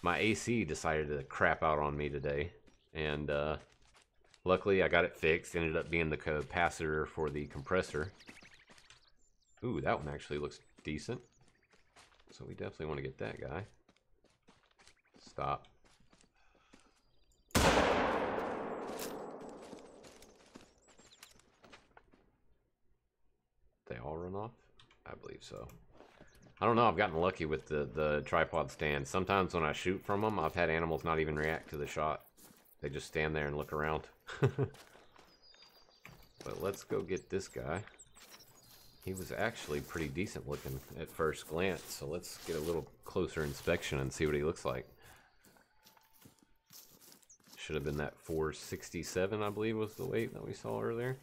My AC decided to crap out on me today, and luckily I got it fixed. Ended up being the capacitor for the compressor. Ooh, that one actually looks decent. So we definitely want to get that guy. Stop. They all run off? I believe so. I don't know, I've gotten lucky with the tripod stand. Sometimes when I shoot from them, I've had animals not even react to the shot. They just stand there and look around. But let's go get this guy. He was actually pretty decent looking at first glance, so let's get a little closer inspection and see what he looks like. Should have been that 467, I believe, was the weight that we saw earlier.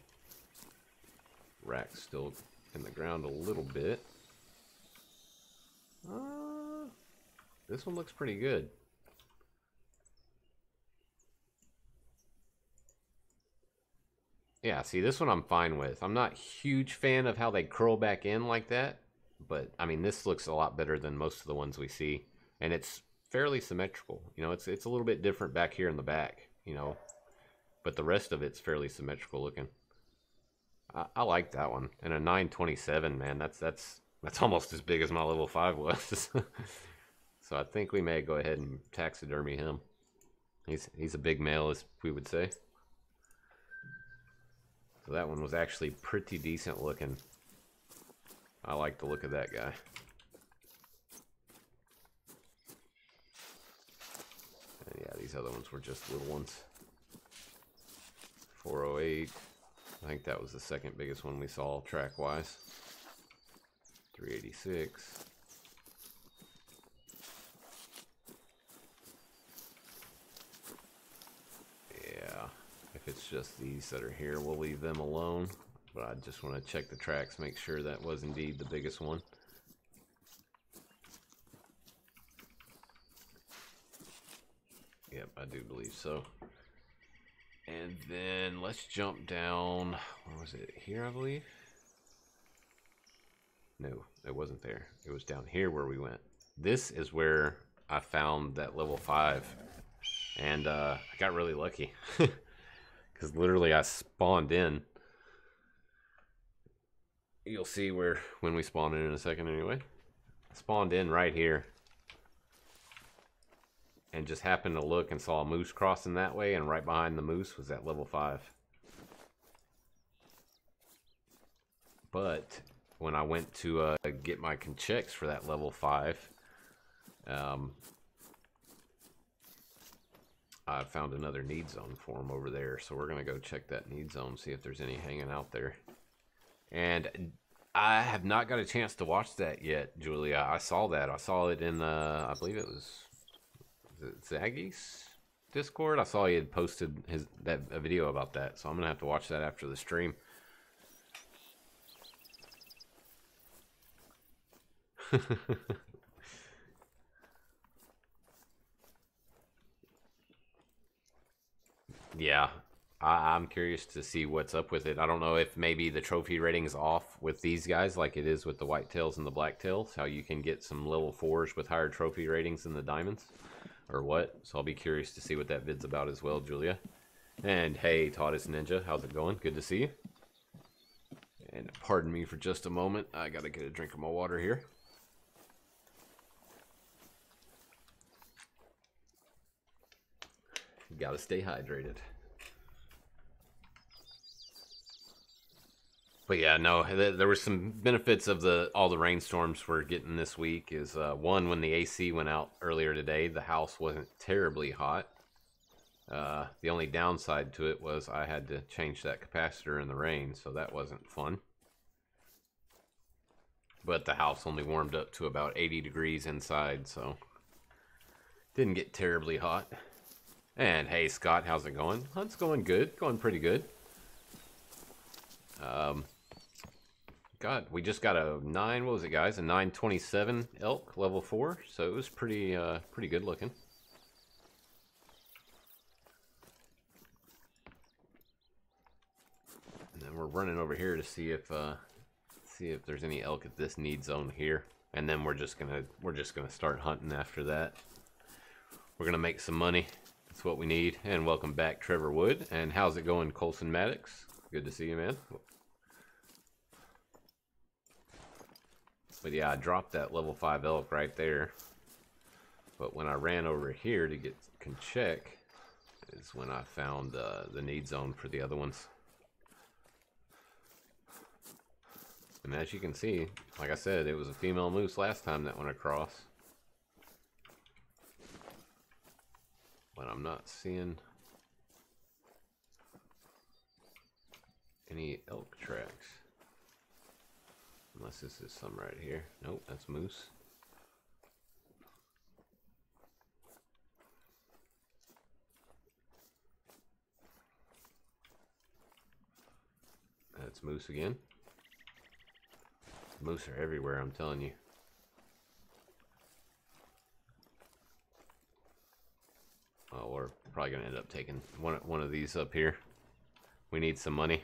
Rack's still in the ground a little bit. This one looks pretty good. Yeah, see, this one I'm fine with. I'm not a huge fan of how they curl back in like that, but I mean, this looks a lot better than most of the ones we see, and it's fairly symmetrical. You know, it's a little bit different back here in the back, you know, but the rest of it's fairly symmetrical looking. I like that one. And a 927, man, that's almost as big as my level 5 was. So I think we may go ahead and taxidermy him. He's a big male, as we would say. So that one was actually pretty decent looking. I like the look of that guy. And yeah, these other ones were just little ones. 408. I think that was the second biggest one we saw track-wise. 386. Yeah, if it's just these that are here, we'll leave them alone. But I just want to check the tracks, make sure that was indeed the biggest one. Yep, I do believe so. And then let's jump down. Where was it? Here, I believe? No, it wasn't there. It was down here where we went. This is where I found that level 5. And I got really lucky. Because literally I spawned in. You'll see when we spawn in a second anyway. I spawned in right here. And just happened to look and saw a moose crossing that way, and right behind the moose was that level 5. But when I went to get my checks for that level 5, I found another need zone for him over there. So we're going to go check that need zone, see if there's any hanging out there. And I have not got a chance to watch that yet, Julia. I saw that. I saw it in, I believe it was Zaggy's Discord. I saw he had posted a video about that, so I'm gonna have to watch that after the stream. Yeah, I'm curious to see what's up with it. I don't know if maybe the trophy rating's off with these guys like it is with the whitetails and the blacktails, how you can get some level 4s with higher trophy ratings than the diamonds, or what. So I'll be curious to see what that vid's about as well, Julia. And hey, Taurus Ninja, how's it going? Good to see you. And pardon me for just a moment. I gotta get a drink of my water here. You gotta stay hydrated. But yeah, no, there were some benefits of all the rainstorms we're getting this week. Is one, when the AC went out earlier today, the house wasn't terribly hot. The only downside to it was I had to change that capacitor in the rain, so that wasn't fun. But the house only warmed up to about 80 degrees inside, so didn't get terribly hot. And hey, Scott, how's it going? Hunt's going good, going pretty good. God, we just got a 9, what was it, guys? A 927 elk, level 4, so it was pretty good looking. And we're running over here to see if there's any elk at this need zone here. And then we're just gonna start hunting after that. We're gonna make some money. That's what we need. And welcome back, Trevor Wood. And how's it going, Colson Maddox? Good to see you, man. But yeah, I dropped that level 5 elk right there. But when I ran over here to can check, is when I found the need zone for the other ones. And as you can see, like I said, it was a female moose last time that went across. But I'm not seeing any elk tracks. Unless this is some right here. Nope, that's moose. That's moose again. Moose are everywhere, I'm telling you. Oh, we're probably gonna end up taking one of these up here. We need some money.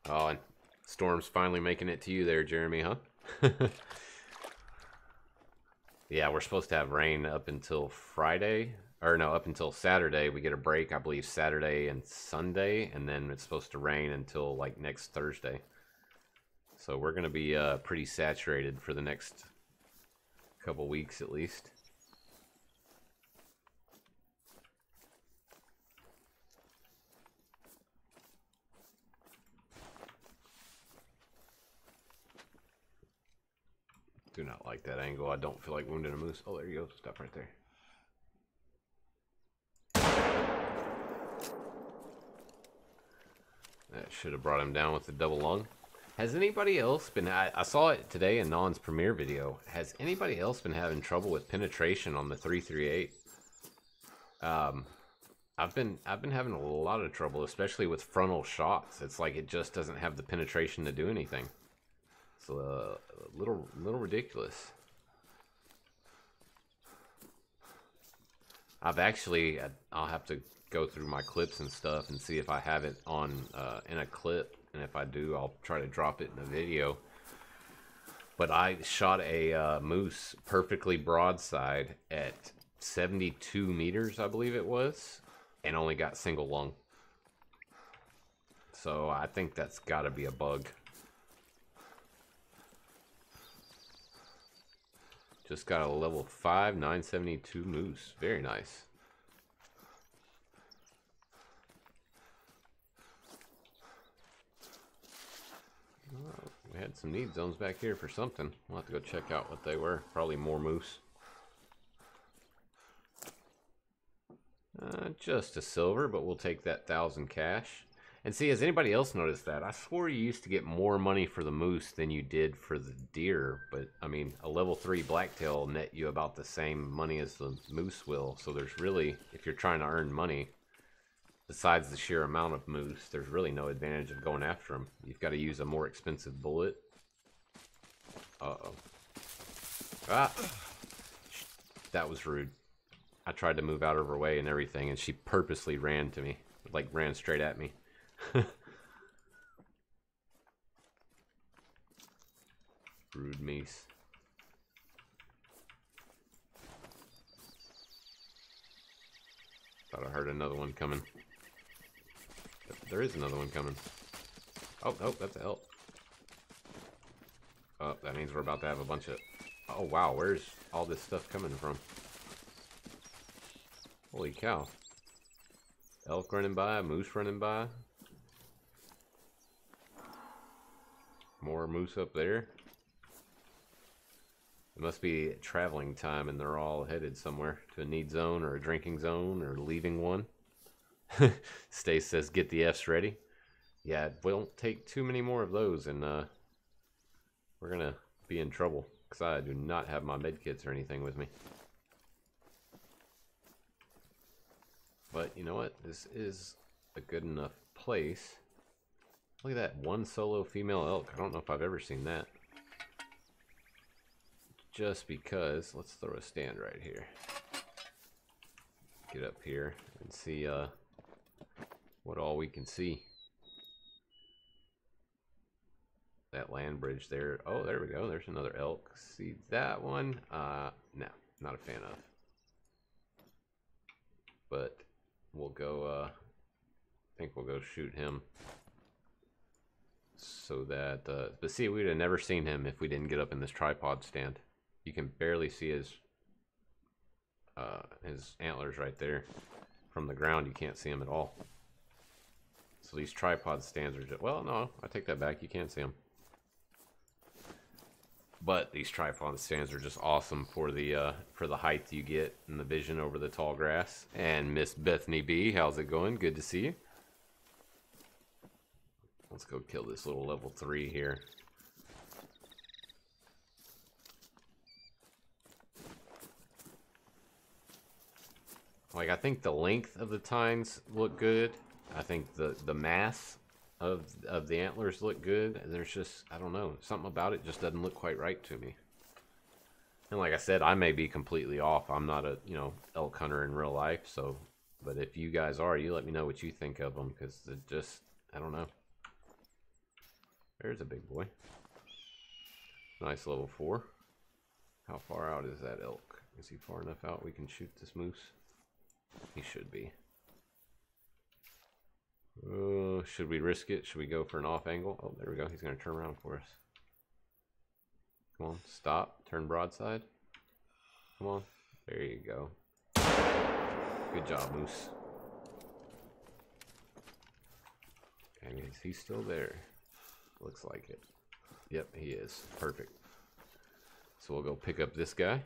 Oh, and storm's finally making it to you there, Jeremy, huh? Yeah, we're supposed to have rain up until Friday. Or no, up until Saturday. We get a break, I believe, Saturday and Sunday. And then it's supposed to rain until, like, next Thursday. So we're going to be pretty saturated for the next couple weeks at least. Do not like that angle. I don't feel like wounding a moose. Oh, there you go. Stop right there. That should have brought him down with the double lung. Has anybody else been... I saw it today in Non's premiere video. Has anybody else been having trouble with penetration on the 338? I've been having a lot of trouble, especially with frontal shots. It's like it just doesn't have the penetration to do anything. It's a little ridiculous. I've actually... I'll have to go through my clips and stuff and see if I have it on in a clip. And if I do, I'll try to drop it in a video. But I shot a moose perfectly broadside at 72 meters, I believe it was, and only got single lung. So I think that's got to be a bug. Just got a level 5, 972 moose. Very nice. We had some need zones back here for something. We'll have to go check out what they were. Probably more moose. Just a silver, but we'll take that 1,000 cash. And see, has anybody else noticed that? I swore you used to get more money for the moose than you did for the deer. But, I mean, a level 3 blacktail will net you about the same money as the moose will. So there's really, if you're trying to earn money, besides the sheer amount of moose, there's really no advantage of going after them. You've got to use a more expensive bullet. Uh-oh. Ah! That was rude. I tried to move out of her way and everything, and she purposely ran to me. Like, ran straight at me. Rude meese. Thought I heard another one coming. There is another one coming. Oh, that's a elk. Oh, that means we're about to have a bunch of... Oh, wow, where's all this stuff coming from? Holy cow. Elk running by, moose running by. More moose up there. It must be traveling time and they're all headed somewhere to a need zone or a drinking zone or leaving one. Stace says, get the Fs ready. Yeah, we don't take too many more of those and we're going to be in trouble because I do not have my medkits or anything with me. But you know what? This is a good enough place. Look at that, one solo female elk. I don't know if I've ever seen that. Just because, let's throw a stand right here. Get up here and see what all we can see. that land bridge there. Oh, there we go. There's another elk. See that one? No, not a fan of. But we'll go, I think we'll go shoot him. So that, but see, we'd have never seen him if we didn't get up in this tripod stand. You can barely see his antlers right there. From the ground, you can't see him at all. So these tripod stands are just, well, no, I take that back. You can't see them. But these tripod stands are just awesome for the height you get and the vision over the tall grass. And Miss Bethany B, how's it going? Good to see you. Let's go kill this little level 3 here. Like, I think the length of the tines look good. I think the mass of the antlers look good. And there's just, I don't know, something about it just doesn't look quite right to me. And like I said, I may be completely off. I'm not a, you know, elk hunter in real life. So, but if you guys are, you let me know what you think of them. Because it just, I don't know. There's a big boy. Nice level 4. How far out is that elk? Is he far enough out we can shoot this moose? He should be. Should we risk it? Should we go for an off angle? Oh, there we go. He's going to turn around for us. Come on, stop. Turn broadside. Come on. There you go. Good job, moose. And is he still there? Looks like it. Yep, he is. Perfect. So we'll go pick up this guy.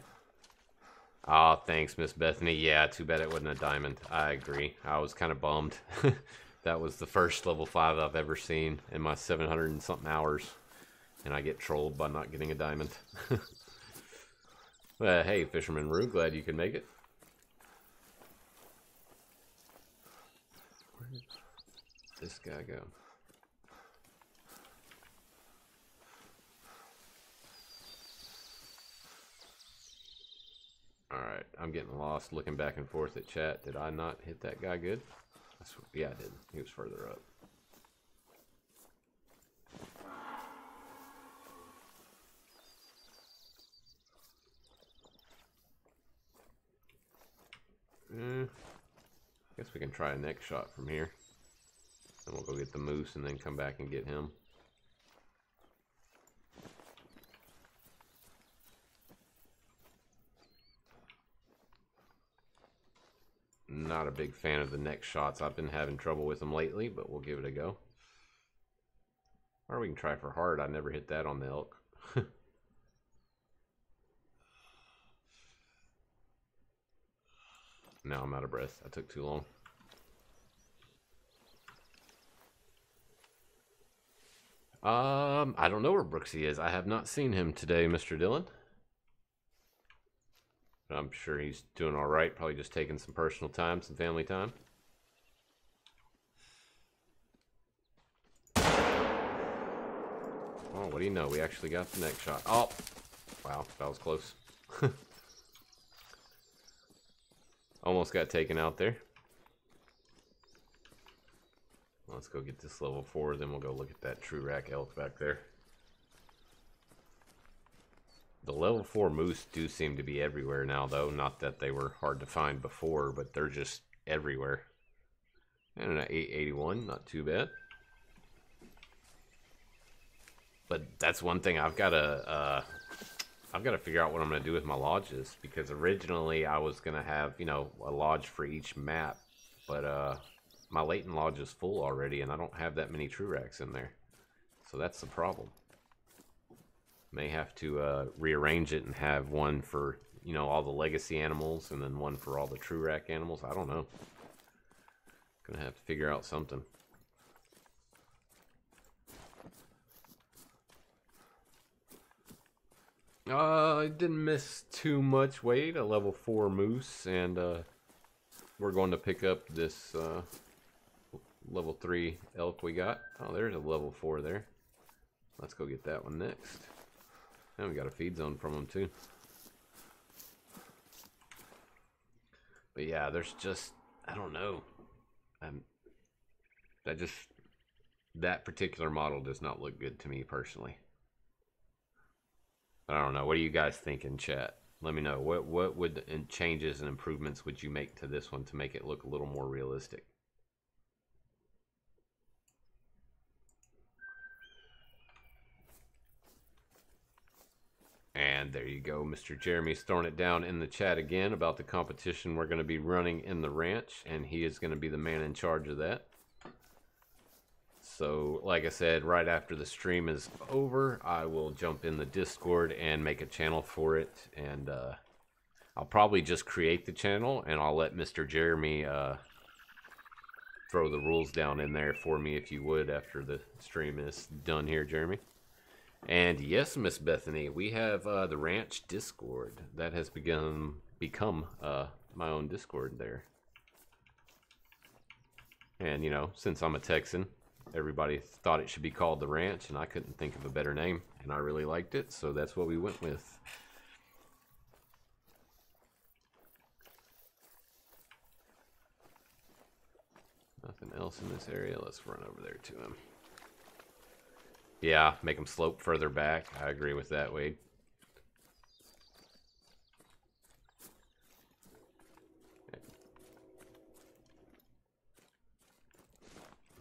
Ah, thanks, Miss Bethany. Yeah, too bad it wasn't a diamond. I agree. I was kind of bummed. That was the first level 5 I've ever seen in my 700 and something hours. And I get trolled by not getting a diamond. Well, hey, Fisherman Rue, glad you could make it. Where did this guy go? Alright, I'm getting lost looking back and forth at chat. Did I not hit that guy good? Yeah, I did. He was further up. Guess we can try a neck shot from here. Then we'll go get the moose and then come back and get him. Not a big fan of the neck shots. I've been having trouble with them lately, but we'll give it a go. Or we can try for hard. I never hit that on the elk. Now I'm out of breath. I took too long. I don't know where Brooksy is. I have not seen him today, Mr. Dillon. But I'm sure he's doing all right. Probably just taking some personal time, some family time. Oh, what do you know? We actually got the neck shot. Oh, wow, that was close. Almost got taken out there. Let's go get this level 4, then we'll go look at that true rack elk back there. The level 4 moose do seem to be everywhere now, though. Not that they were hard to find before, but they're just everywhere. And an 881, not too bad. But that's one thing I've got to figure out what I'm going to do with my lodges, because originally I was going to have, you know, a lodge for each map, but my Layton lodge is full already, and I don't have that many true racks in there. So that's the problem. May have to rearrange it and have one for, you know, all the legacy animals, and then one for all the true rack animals. I don't know. Gonna have to figure out something. I didn't miss too much weight. A level 4 moose, and we're going to pick up this level 3 elk we got. Oh, there's a level 4 there. Let's go get that one next. And we got a feed zone from them too. But yeah, there's just, I don't know. that particular model does not look good to me personally. I don't know. What do you guys think in chat? Let me know. What would changes and improvements would you make to this one to make it look a little more realistic? And there you go. Mr. Jeremy's throwing it down in the chat again about the competition we're going to be running in the ranch, and he is going to be the man in charge of that. So, like I said, right after the stream is over, I will jump in the Discord and make a channel for it. And I'll probably just create the channel, and I'll let Mr. Jeremy throw the rules down in there for me, if you would, after the stream is done here, Jeremy. And yes, Miss Bethany, we have the ranch Discord. That has become my own Discord there. And, you know, since I'm a Texan, everybody thought it should be called the ranch, and I couldn't think of a better name, and I really liked it, so that's what we went with. Nothing else in this area. Let's run over there to him. Yeah, make him slope further back. I agree with that, Wade.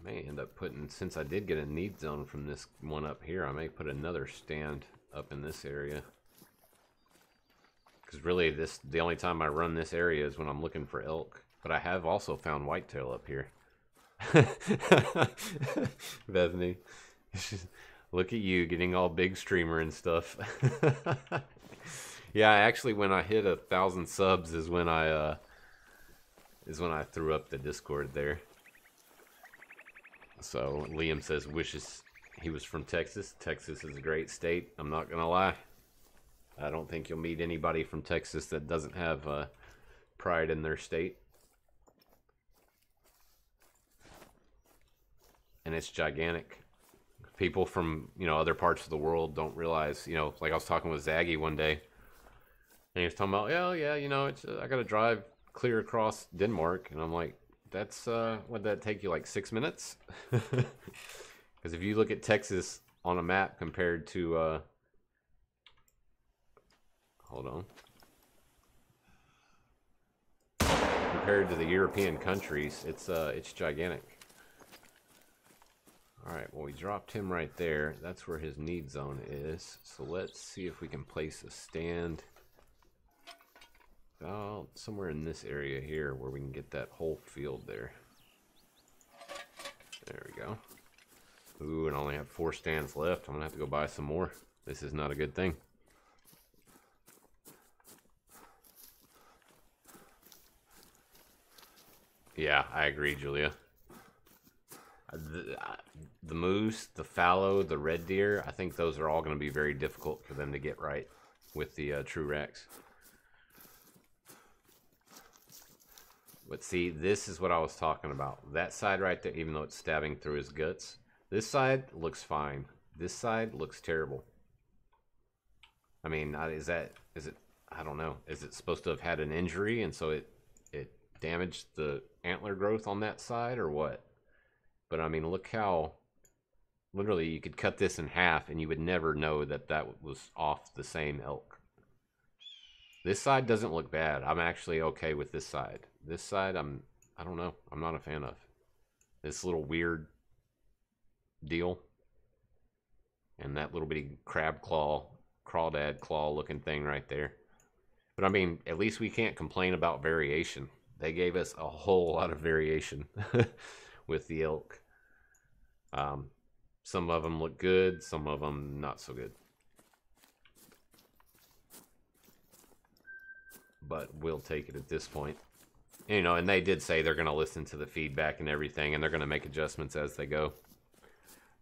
May end up putting, since I did get a need zone from this one up here, I may put another stand up in this area. Because really, the only time I run this area is when I'm looking for elk. But I have also found whitetail up here. Bethany, look at you getting all big streamer and stuff. Yeah, actually, when I hit 1,000 subs is when I threw up the Discord there. So Liam says wishes he was from Texas. Texas is a great state. I'm not gonna lie. I don't think you'll meet anybody from Texas that doesn't have pride in their state. And it's gigantic. People from, you know, other parts of the world don't realize, you know, like I was talking with Zaggy one day, and he was talking about, oh yeah, you know, it's I gotta drive clear across Denmark, and I'm like, that's would that take you like 6 minutes? Because if you look at Texas on a map compared to hold on, compared to the European countries, it's gigantic. Alright, well, we dropped him right there. That's where his need zone is. So let's see if we can place a stand about somewhere in this area here where we can get that whole field there. There we go. Ooh, and I only have 4 stands left. I'm going to have to go buy some more. This is not a good thing. Yeah, I agree, Julia. The moose, the fallow, the red deer, I think those are all going to be very difficult for them to get right with the true racks. But see, this is what I was talking about. That side right there, even though it's stabbing through his guts, this side looks fine. This side looks terrible. I mean, is it, I don't know. Is it supposed to have had an injury and so it damaged the antler growth on that side or what? But I mean, look how, literally, you could cut this in half and you would never know that that was off the same elk. This side doesn't look bad. I'm actually okay with this side. This side, I don't know. I'm not a fan of. This little weird deal. And that little bitty crab claw, crawdad claw looking thing right there. But I mean, at least we can't complain about variation. They gave us a whole lot of variation with the elk. Some of them look good, some of them not so good. But we'll take it at this point. You know, and they did say they're going to listen to the feedback and everything, and they're going to make adjustments as they go.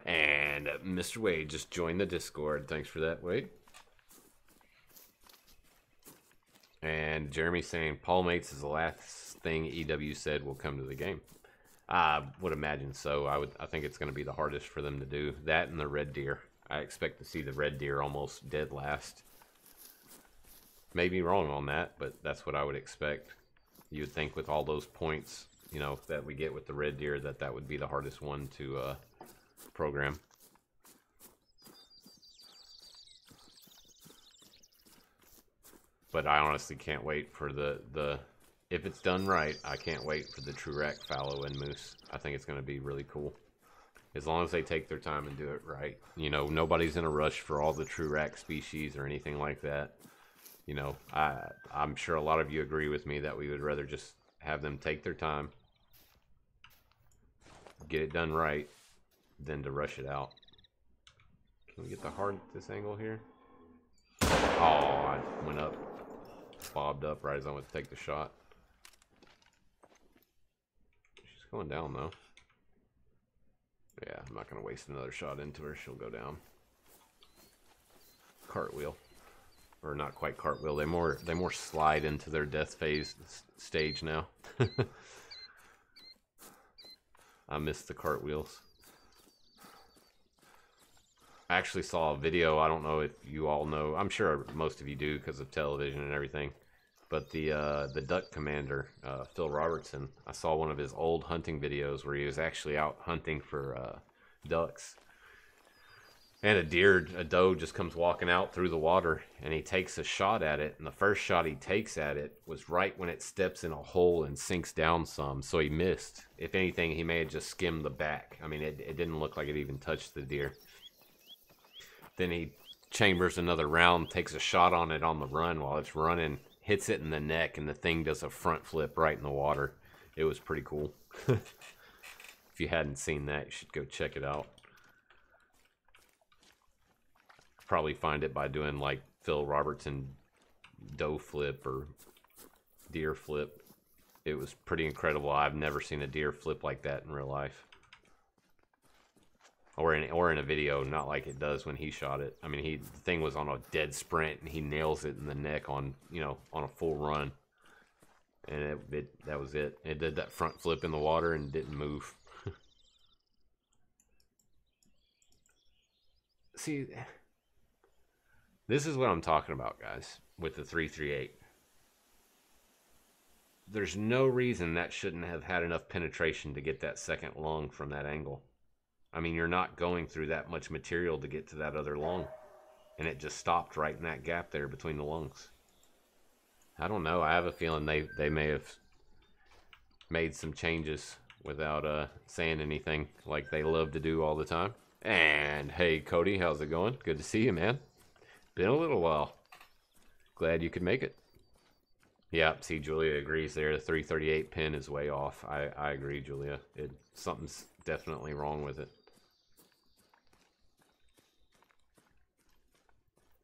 And Mr. Wade just joined the Discord. Thanks for that, Wade. And Jeremy saying Paul Mates is the last thing EW said will come to the game. I would imagine so. I think it's going to be the hardest for them to do. That and the red deer. I expect to see the red deer almost dead last. May be wrong on that, but that's what I would expect. You would think with all those points, you know, that we get with the red deer, that would be the hardest one to program. But I honestly can't wait for the if it's done right, I can't wait for the true rack fallow and moose. I think it's going to be really cool. As long as they take their time and do it right. You know, nobody's in a rush for all the true rack species or anything like that. You know, I'm sure a lot of you agree with me that we would rather just have them take their time, get it done right, than to rush it out. Can we get the heart at this angle here? Oh, I went up, bobbed up right as I went to take the shot. She's going down though. Yeah, I'm not going to waste another shot into her. She'll go down. Cartwheel. Or not quite cartwheel. They more slide into their death phase stage now. I missed the cartwheels. I actually saw a video. I don't know if you all know. I'm sure most of you do because of television and everything. But the duck commander, Phil Robertson, I saw one of his old hunting videos where he was actually out hunting for ducks. And a doe just comes walking out through the water, and he takes a shot at it. And the first shot he takes at it was right when it steps in a hole and sinks down some. So he missed. If anything, he may have just skimmed the back. I mean, it didn't look like it even touched the deer. Then he chambers another round, takes a shot on it on the run while it's running, hits it in the neck, and the thing does a front flip right in the water. It was pretty cool. If you hadn't seen that, you should go check it out. Probably find it by doing like Phil Robertson doe flip or deer flip. It was pretty incredible. I've never seen a deer flip like that in real life. Or in a video, not like it does when he shot it. I mean, the thing was on a dead sprint, and he nails it in the neck on, you know, on a full run. And that was it. It did that front flip in the water and didn't move. See, this is what I'm talking about, guys, with the 338. There's no reason that shouldn't have had enough penetration to get that second lung from that angle. I mean, you're not going through that much material to get to that other lung. And it just stopped right in that gap there between the lungs. I don't know. I have a feeling they may have made some changes without saying anything like they love to do all the time. And hey, Cody, how's it going? Good to see you, man. Been a little while. Glad you could make it. Yeah, see, Julia agrees there. The 338 pin is way off. I agree, Julia. Something's definitely wrong with it.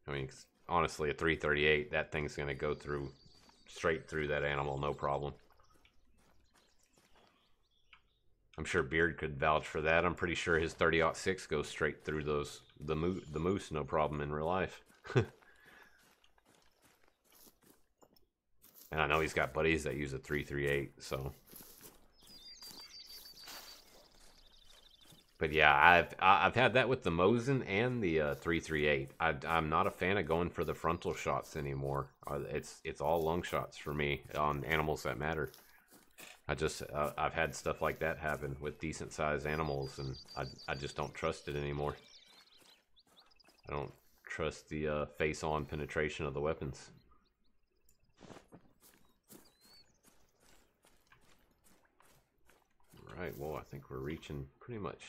I mean, honestly, a 338, that thing's going to go through, straight through that animal, no problem. I'm sure Beard could vouch for that. I'm pretty sure his 30-06 goes straight through the moose, no problem in real life. And I know he's got buddies that use a 338, so. But yeah, I've had that with the Mosin and the 338. I'm not a fan of going for the frontal shots anymore. It's all lung shots for me on animals that matter. I've had stuff like that happen with decent sized animals, and I just don't trust it anymore. I don't trust the face on penetration of the weapons. Right, well, I think we're reaching pretty much.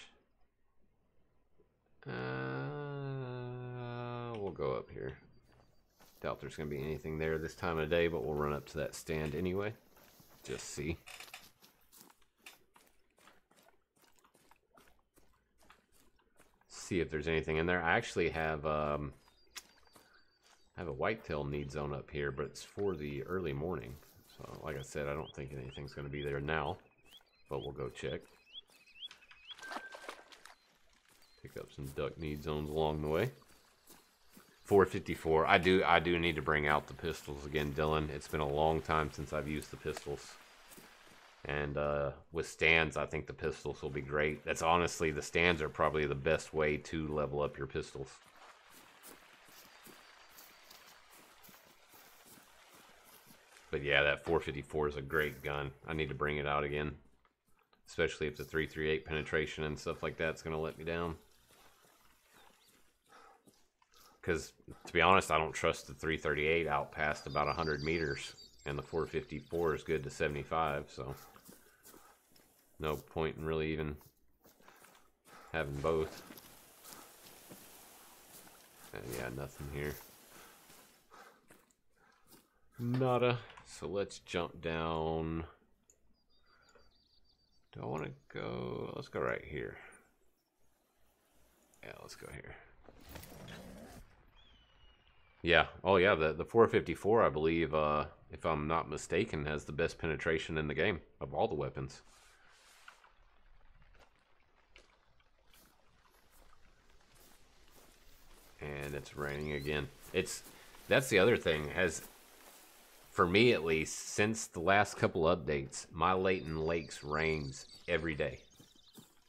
We'll go up here. Doubt there's going to be anything there this time of day, but we'll run up to that stand anyway. Just see. See if there's anything in there. I actually have a whitetail need zone up here, but it's for the early morning. So, like I said, I don't think anything's going to be there now, but we'll go check. Pick up some duck need zones along the way. 454. I do need to bring out the pistols again, Dylan. It's been a long time since I've used the pistols. And with stands, I think the pistols will be great. That's honestly, the stands are probably the best way to level up your pistols. But yeah, that 454 is a great gun. I need to bring it out again. especially if the 338 penetration and stuff like that's going to let me down. Because, to be honest, I don't trust the 338 out past about 100 meters, and the 454 is good to 75, so no point in really even having both. And yeah, nothing here. Nada. So let's jump down. Do I want to go? Let's go right here. Yeah, let's go here. Yeah. Oh, yeah. The 454, I believe, if I'm not mistaken, has the best penetration in the game of all the weapons. And it's raining again. That's the other thing. For me at least, since the last couple updates, my Layton Lakes rains every day.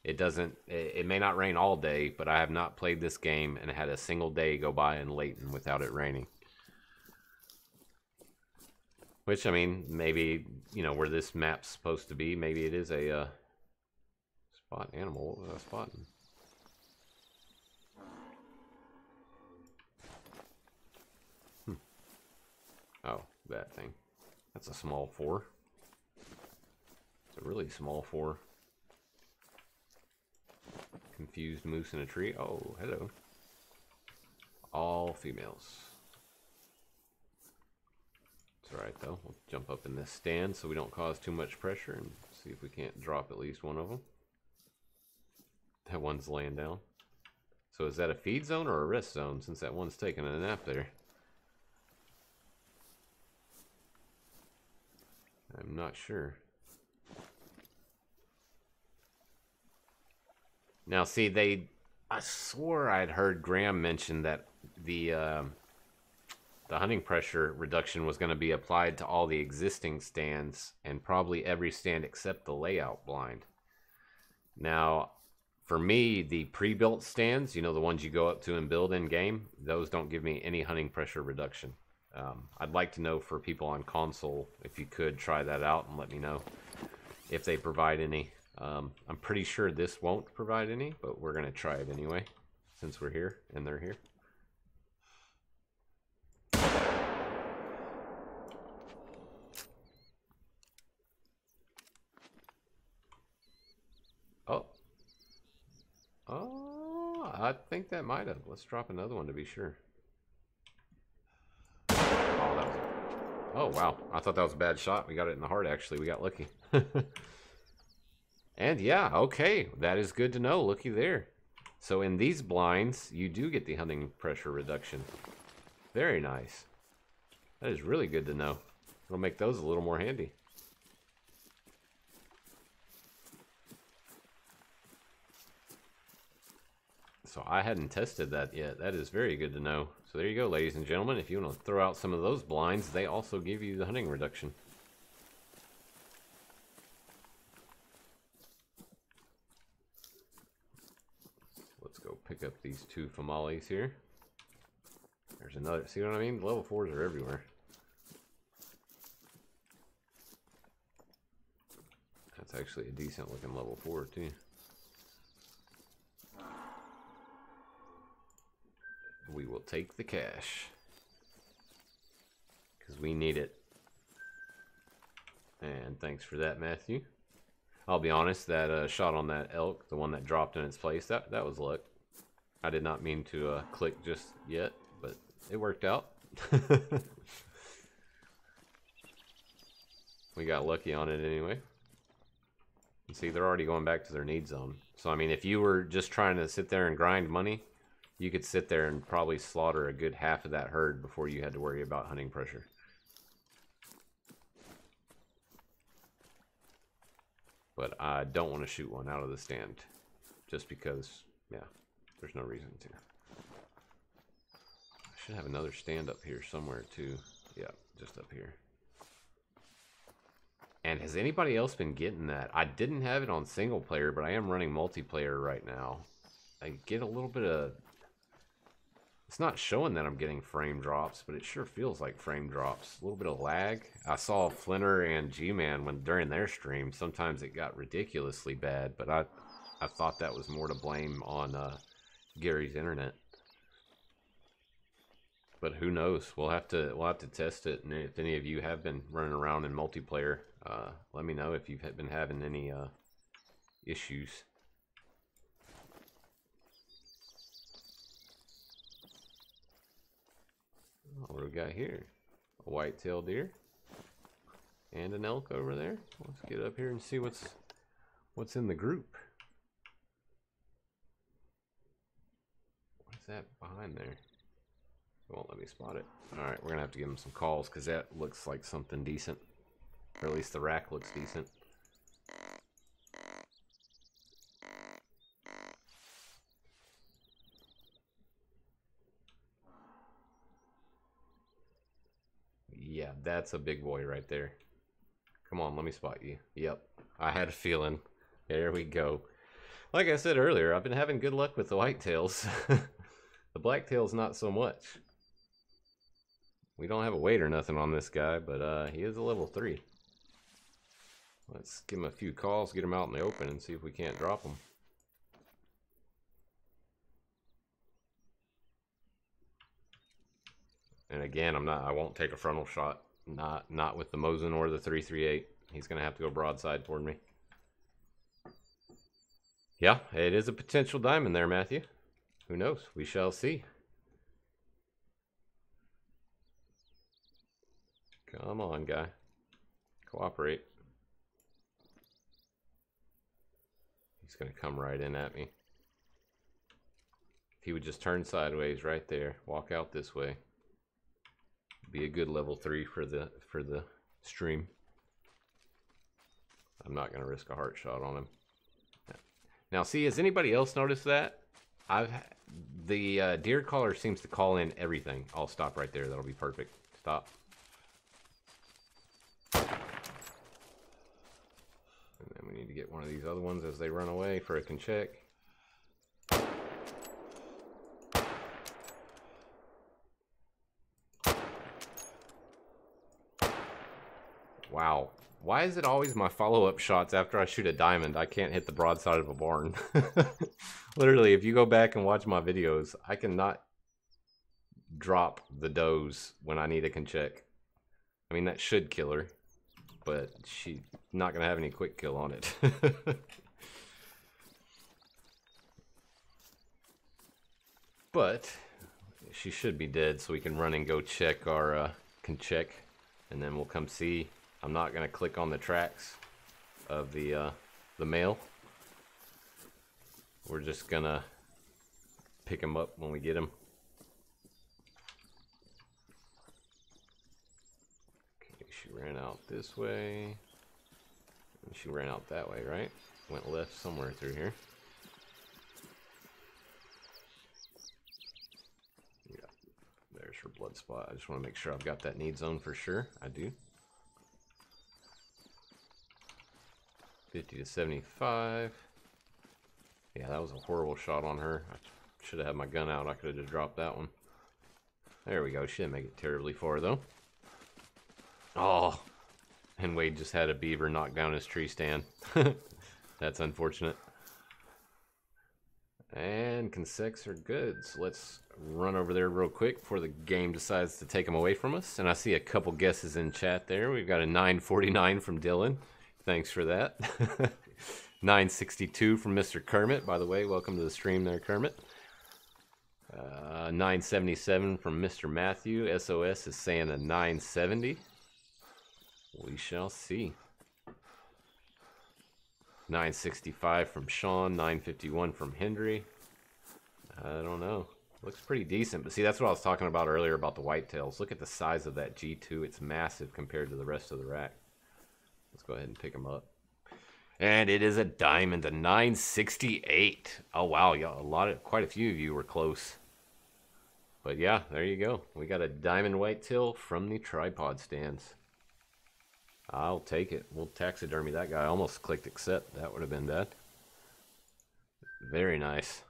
It may not rain all day, but I have not played this game and had a single day go by in Layton without it raining. Which, I mean, maybe, you know, where this map's supposed to be, maybe it is a spot animal. What was I spotting? Oh, that thing. That's a small 4. It's a really small 4. Confused moose in a tree. Oh, hello. All females. It's alright though. We'll jump up in this stand so we don't cause too much pressure and see if we can't drop at least one of them. That one's laying down. So is that a feed zone or a rest zone since that one's taking a nap there? I'm not sure. Now, see, I swore I'd heard Graham mention that the hunting pressure reduction was going to be applied to all the existing stands and probably every stand except the layout blind. Now, for me, the pre-built stands, you know, the ones you go up to and build in game, those don't give me any hunting pressure reduction. I'd like to know for people on console if you could try that out and let me know if they provide any. I'm pretty sure this won't provide any, but we're going to try it anyway since we're here and they're here. Oh, I think that might have. Let's drop another one to be sure. Oh, wow. I thought that was a bad shot. We got it in the heart, actually. We got lucky. And yeah, okay. That is good to know. Looky there. So in these blinds, you do get the hunting pressure reduction. Very nice. That is really good to know. It'll make those a little more handy. So I hadn't tested that yet. That is very good to know. So there you go, ladies and gentlemen. If you want to throw out some of those blinds, they also give you the hunting reduction. Let's go pick up these 2 famales here. There's another. See what I mean? Level 4s are everywhere. That's actually a decent looking level 4 too. We will take the cash because we need it. And thanks for that, Matthew. I'll be honest, that shot on that elk, the one that dropped in its place, that was luck. I did not mean to click just yet, but it worked out. We got lucky on it anyway. And see, they're already going back to their need zone. So, I mean, if you were just trying to sit there and grind money, you could sit there and probably slaughter a good half of that herd before you had to worry about hunting pressure. But I don't want to shoot one out of the stand. Just because, yeah, there's no reason to. I should have another stand up here somewhere too. Yeah, just up here. And has anybody else been getting that? I didn't have it on single player, but I am running multiplayer right now. I get a little bit of It's not showing that I'm getting frame drops, but it sure feels like frame drops. A little bit of lag. I saw Flinter and G-Man during their stream. Sometimes it got ridiculously bad, but I thought that was more to blame on Gary's internet. But who knows? We'll have to test it. And if any of you have been running around in multiplayer, let me know if you've been having any issues. What do we got here? A white-tailed deer and an elk over there. Let's get up here and see what's in the group. What's that behind there? It won't let me spot it. Alright, we're gonna have to give him some calls because that looks like something decent. Or at least the rack looks decent. Yeah, that's a big boy right there. Come on, let me spot you. Yep, I had a feeling. There we go. Like I said earlier, I've been having good luck with the whitetails. The blacktails not so much. We don't have a weight or nothing on this guy, but he is a level 3. Let's give him a few calls, get him out in the open, and see if we can't drop him. And again, I won't take a frontal shot. Not with the Mosin or the 338. He's gonna have to go broadside toward me. Yeah, it is a potential diamond there, Matthew. Who knows? We shall see. Come on, guy. Cooperate. He's gonna come right in at me. If he would just turn sideways right there, walk out this way. Be a good level 3 for the stream. I'm not gonna risk a heart shot on him. Now, see, has anybody else noticed that? The deer caller seems to call in everything. I'll stop right there. That'll be perfect. Stop. And then we need to get one of these other ones as they run away for a can check. Wow. Why is it always my follow-up shots after I shoot a diamond I can't hit the broadside of a barn? Literally, if you go back and watch my videos, I cannot drop the does when I need a can check. I mean, that should kill her, but she's not going to have any quick kill on it. But she should be dead, so we can run and go check our can check, and then we'll come see. I'm not going to click on the tracks of the male. We're just going to pick him up when we get him. Okay, she ran out this way. And she ran out that way, right? Went left somewhere through here. Yeah, there's her blood spot. I just want to make sure I've got that need zone for sure. I do. 50 to 75. Yeah, that was a horrible shot on her. I should have had my gun out. I could have just dropped that one. There we go. She didn't make it terribly far, though. Oh, and Wade just had a beaver knock down his tree stand. That's unfortunate. And consects are good. So let's run over there real quick before the game decides to take them away from us. And I see a couple guesses in chat there. We've got a 949 from Dylan. Thanks for that. 962 from Mr. Kermit. By the way, welcome to the stream there, Kermit. 977 from Mr. Matthew. SOS is saying a 970. We shall see. 965 from Sean. 951 from Hendry. I don't know. Looks pretty decent. But see, that's what I was talking about earlier about the whitetails. Look at the size of that G2. It's massive compared to the rest of the rack. Let's go ahead and pick them up. And it is a diamond, a 968. Oh wow, yeah, quite a few of you were close. But yeah, there you go. We got a diamond whitetail from the tripod stands. I'll take it. We'll taxidermy that guy. I almost clicked accept. That would have been bad. Very nice.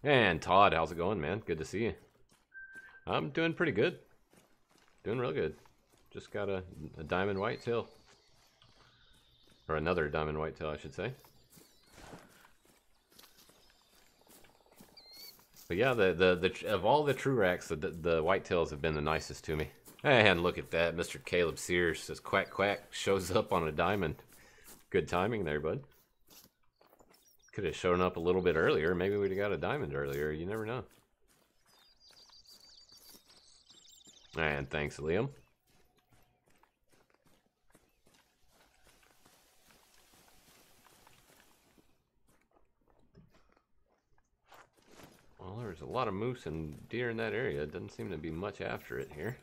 And Todd, how's it going, man? Good to see you. I'm doing pretty good. Doing real good. Just got a diamond whitetail. Or another diamond whitetail, I should say. But yeah, of all the true racks, the whitetails have been the nicest to me. And look at that, Mr. Caleb Sears says quack quack, shows up on a diamond. Good timing there, bud. Could have shown up a little bit earlier. Maybe we'd have got a diamond earlier. You never know. And thanks, Liam. Well, there's a lot of moose and deer in that area. It doesn't seem to be much after it here.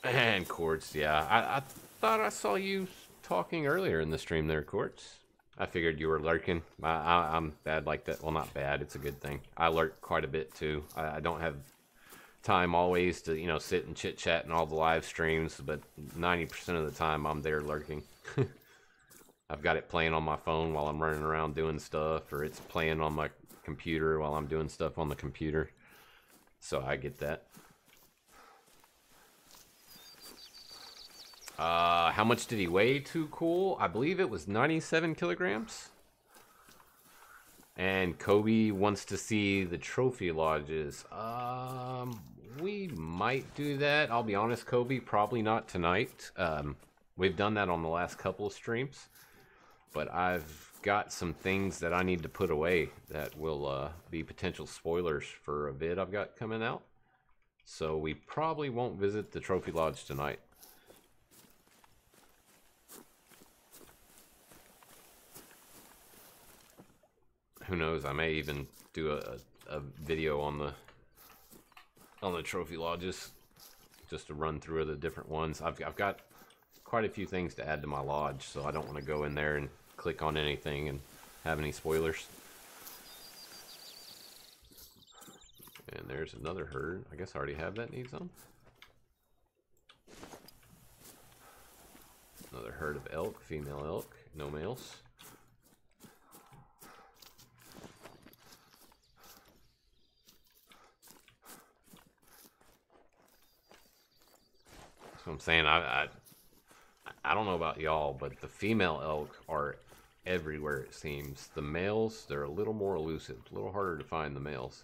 And Quartz, yeah. I thought I saw you talking earlier in the stream there, Quartz. I figured you were lurking. I'm bad like that. Well, not bad. It's a good thing. I lurk quite a bit, too. I don't have time always to, you know, sit and chit-chat in all the live streams, but 90% of the time I'm there lurking. I've got it playing on my phone while I'm running around doing stuff, or it's playing on my computer while I'm doing stuff on the computer. So I get that. How much did he weigh? Too cool. I believe it was 97 kilograms. And Kobe wants to see the trophy lodges. We might do that. I'll be honest, Kobe, probably not tonight. We've done that on the last couple of streams. But I've got some things that I need to put away that will be potential spoilers for a vid I've got coming out. So we probably won't visit the trophy lodge tonight. Who knows? I may even do a video on the trophy lodges, just to run through the different ones. I've got quite a few things to add to my lodge, so I don't want to go in there and click on anything and have any spoilers. And there's another herd. I guess I already have that needs on. Another herd of elk, female elk, no males. That's what I'm saying. I don't know about y'all, but the female elk are everywhere, it seems. The males, they're a little more elusive, a little harder to find the males.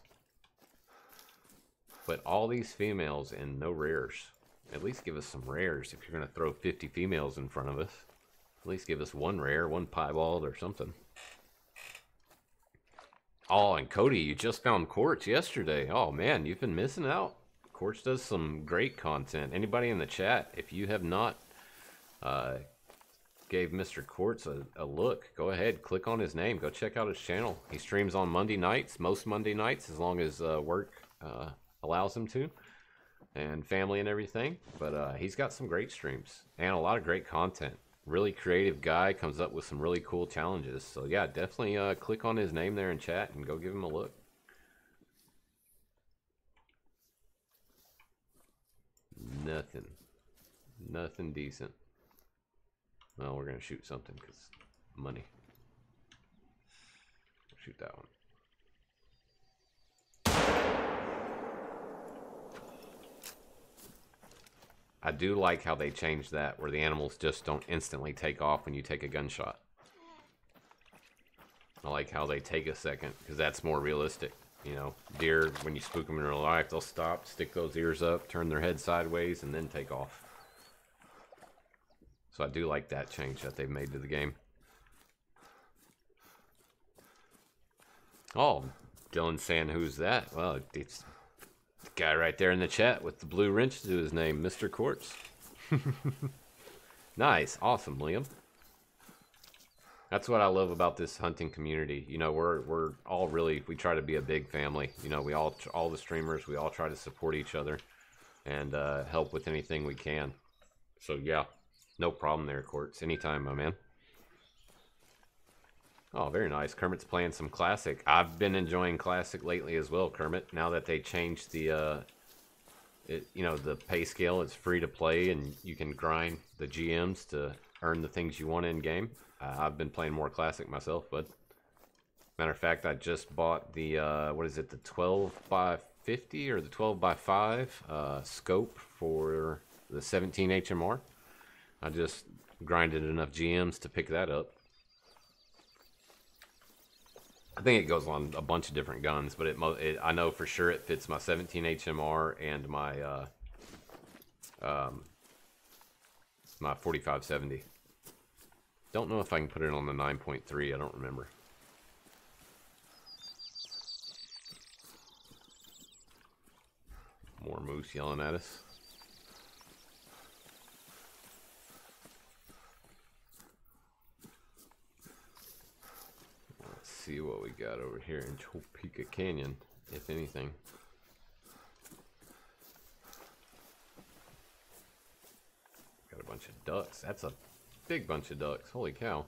But all these females and no rares. At least give us some rares if you're going to throw 50 females in front of us. At least give us one rare, one piebald or something. Oh, and Cody, you just found Quartz yesterday. Oh man, you've been missing out. Quartz does some great content. Anybody in the chat, if you have not gave Mr. Quartz a look, go ahead, click on his name, go check out his channel. He streams on Monday nights, most Monday nights, as long as work allows him to, and family and everything. But he's got some great streams and a lot of great content. Really creative guy, comes up with some really cool challenges. So yeah, definitely click on his name there in chat and go give him a look. Nothing decent. Well, we're gonna shoot something because money. Shoot that one. I do like how they changed that, where the animals just don't instantly take off when you take a gunshot. I like how they take a second, because that's more realistic. You know, deer, when you spook them in real life, they'll stop, stick those ears up, turn their head sideways, and then take off. So I do like that change that they've made to the game. Oh, Dylan's saying, who's that? Well, it's the guy right there in the chat with the blue wrench to his name, Mr. Quartz. Nice, awesome, Liam. That's what I love about this hunting community. You know, we're all really, we try to be a big family. You know, we all the streamers, we all try to support each other and help with anything we can. So yeah, no problem there, Quartz. Anytime, my man. Oh, very nice. Kermit's playing some Classic. I've been enjoying Classic lately as well, Kermit. Now that they changed the, you know, the pay scale, it's free to play and you can grind the GMs to earn the things you want in game. I've been playing more Classic myself, but Matter of fact, I just bought the, what is it, the 12 by 50 or the 12 by 5 scope for the 17 HMR. I just grinded enough GMs to pick that up. I think it goes on a bunch of different guns, but I know for sure it fits my 17 HMR and my my 4570. Don't know if I can put it on the 9.3. I don't remember. More moose yelling at us. Let's see what we got over here in Topeka Canyon, if anything. Got a bunch of ducks. That's a big bunch of ducks. Holy cow.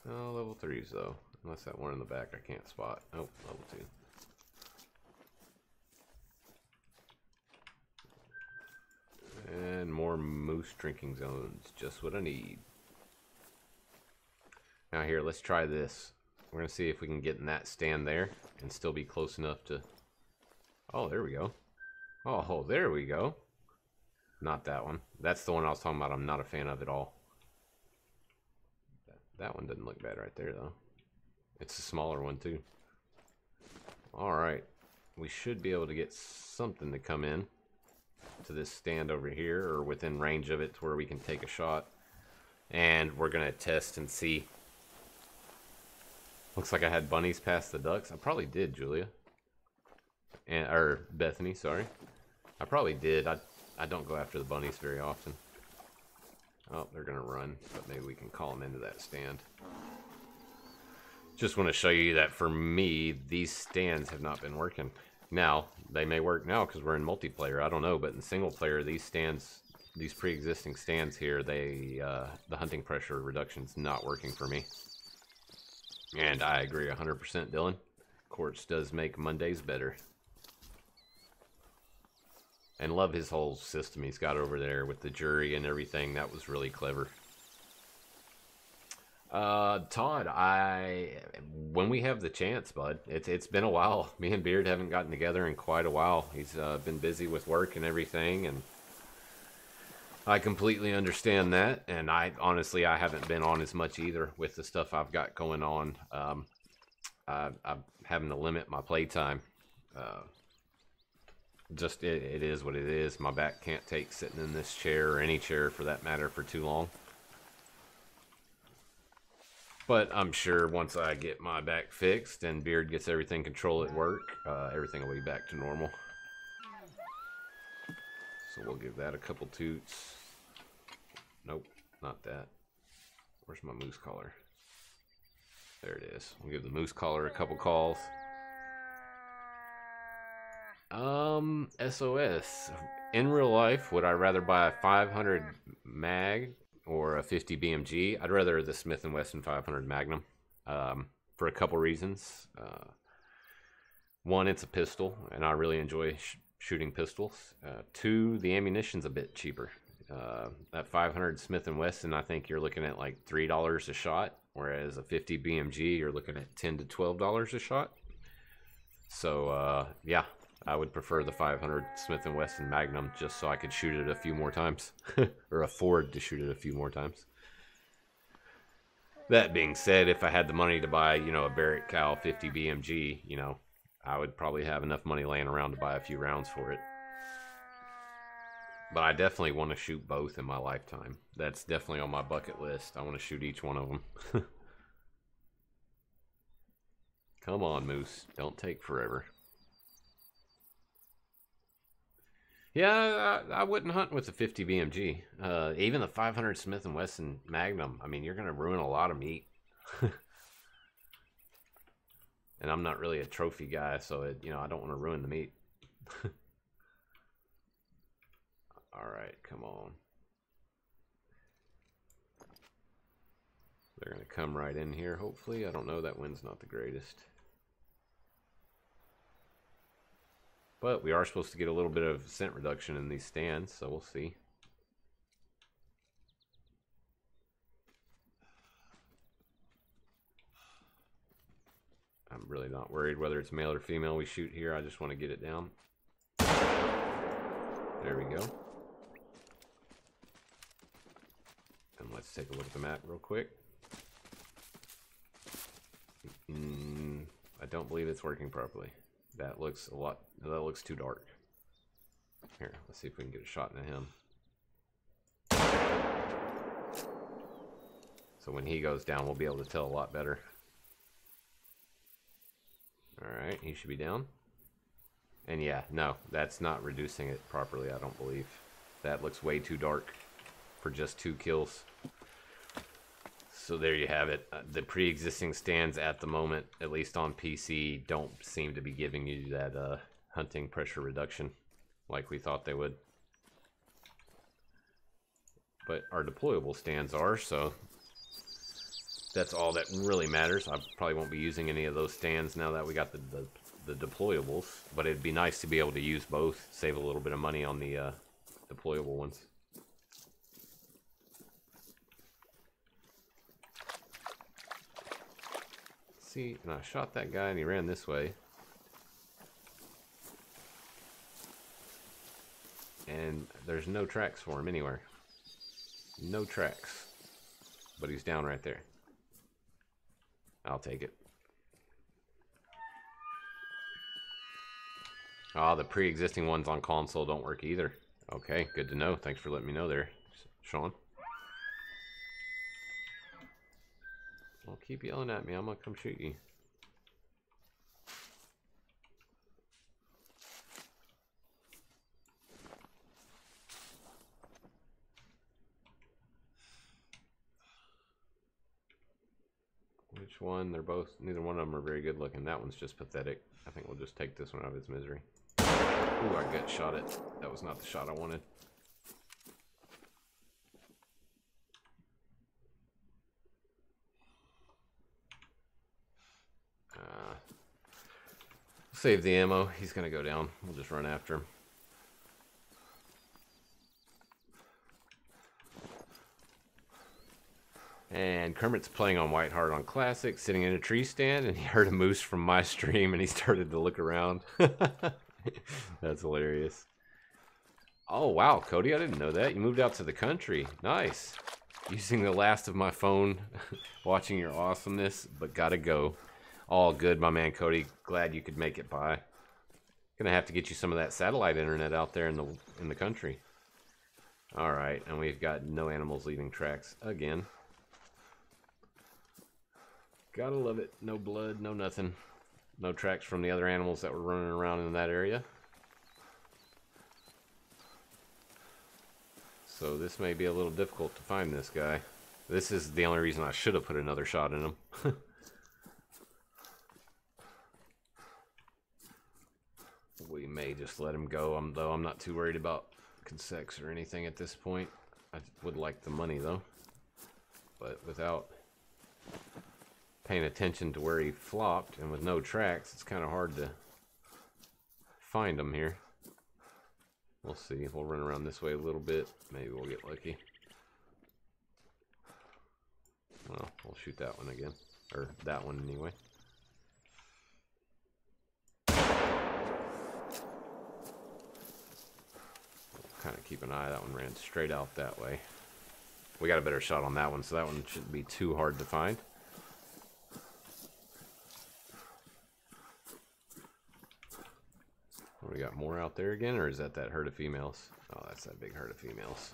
Oh, level 3s though. Unless that one in the back I can't spot. Oh, level 2. And more moose drinking zones. Just what I need. Now here, let's try this. We're going to see if we can get in that stand there and still be close enough to... Oh, there we go. Oh, there we go. Not that one. That's the one I was talking about. I'm not a fan of at all. That one doesn't look bad right there, though. It's a smaller one, too. Alright. We should be able to get something to come in to this stand over here, or within range of it to where we can take a shot. And we're going to test and see. Looks like I had bunnies past the ducks. I probably did, Julia. Or Bethany, sorry. I probably did. I don't go after the bunnies very often. Oh, they're going to run, but maybe we can call them into that stand. Just want to show you that for me, these stands have not been working. Now, they may work now because we're in multiplayer. I don't know, but in single player, these stands, these pre-existing stands here, the hunting pressure reduction's not working for me. And I agree 100%, Dylan. Quartz does make Mondays better. And love his whole system he's got over there with the jury and everything. That was really clever. Todd, when we have the chance, bud. It's been a while. Me and Beard haven't gotten together in quite a while. He's been busy with work and everything, and I completely understand that. And I haven't been on as much either with the stuff I've got going on. I'm having to limit my playtime. Just it is what it is. My back can't take sitting in this chair, or any chair for that matter, for too long. But I'm sure once I get my back fixed and Beard gets everything controlled at work, everything will be back to normal. So we'll give that a couple toots. Nope, not that. Where's my moose collar? There it is. We'll give the moose collar a couple calls. SOS. In real life, would I rather buy a 500 mag or a 50 BMG? I'd rather the Smith & Wesson 500 Magnum for a couple reasons. One, it's a pistol, and I really enjoy shooting pistols. Two, the ammunition's a bit cheaper. That 500 Smith & Wesson, I think you're looking at like $3 a shot, whereas a 50 BMG, you're looking at $10 to $12 a shot. So, yeah. I would prefer the 500 Smith & Wesson Magnum just so I could shoot it a few more times. Or afford to shoot it a few more times. That being said, if I had the money to buy, you know, a Barrett Cal 50 BMG, you know, I would probably have enough money laying around to buy a few rounds for it. But I definitely want to shoot both in my lifetime. That's definitely on my bucket list. I want to shoot each one of them. Come on, Moose. Don't take forever. Yeah, I wouldn't hunt with the 50 BMG. Even the 500 Smith & Wesson Magnum, I mean, you're going to ruin a lot of meat. And I'm not really a trophy guy, so, you know, I don't want to ruin the meat. All right, come on. They're going to come right in here, hopefully. I don't know, that wind's not the greatest. But we are supposed to get a little bit of scent reduction in these stands, so we'll see. really not worried whether it's male or female we shoot here. I just want to get it down. There we go. And let's take a look at the map real quick. I don't believe it's working properly. That looks too dark. Here, let's see if we can get a shot into him. So when he goes down, we'll be able to tell a lot better. Alright, he should be down. And yeah, no, that's not reducing it properly, I don't believe. That looks way too dark for just 2 kills. So there you have it. The pre-existing stands at the moment, at least on PC, don't seem to be giving you that hunting pressure reduction like we thought they would. But our deployable stands are, so that's all that really matters. I probably won't be using any of those stands now that we got the deployables, but it'd be nice to be able to use both, save a little bit of money on the deployable ones. See, and I shot that guy and he ran this way. And there's no tracks for him anywhere. No tracks. But he's down right there. I'll take it. Ah, the pre-existing ones on console don't work either. Okay, good to know. Thanks for letting me know there, Sean. Well, keep yelling at me. I'm gonna come shoot you. Which one? They're both, neither one of them are very good looking. That one's just pathetic. I think we'll just take this one out of its misery. Ooh, I gut shot it. That was not the shot I wanted. Save the ammo. He's gonna go down. We'll just run after him. And Kermit's playing on White Heart on Classic, sitting in a tree stand, and he heard a moose from my stream, and he started to look around. That's hilarious. Oh, wow, Cody, I didn't know that. You moved out to the country. Nice. Using the last of my phone, watching your awesomeness, but gotta go. All good, my man Cody. Glad you could make it by. Gonna have to get you some of that satellite internet out there in the country. All right, and we've got no animals leaving tracks again. Gotta love it. No blood, no nothing. No tracks from the other animals that were running around in that area. So this may be a little difficult to find this guy. This is the only reason I should have put another shot in him. We may just let him go, though I'm not too worried about consecs or anything at this point. I would like the money, though. But without paying attention to where he flopped and with no tracks, it's kind of hard to find him here. We'll see. We'll run around this way a little bit. Maybe we'll get lucky. Well, we'll shoot that one again. Or that one anyway. Kind of keep an eye. That one ran straight out that way. We got a better shot on that one, so that one shouldn't be too hard to find. We got more out there again, or is that herd of females? Oh, that's that big herd of females.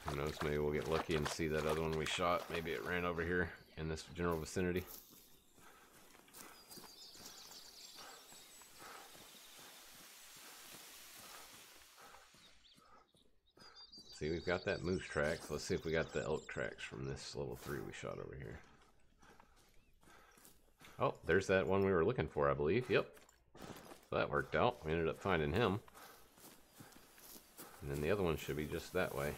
Who knows, maybe we'll get lucky and see that other one we shot. Maybe it ran over here in this general vicinity. See, we've got that moose tracks. Let's see if we got the elk tracks from this level 3 we shot over here. Oh, there's that one we were looking for, I believe. Yep. So that worked out. We ended up finding him. And then the other one should be just that way.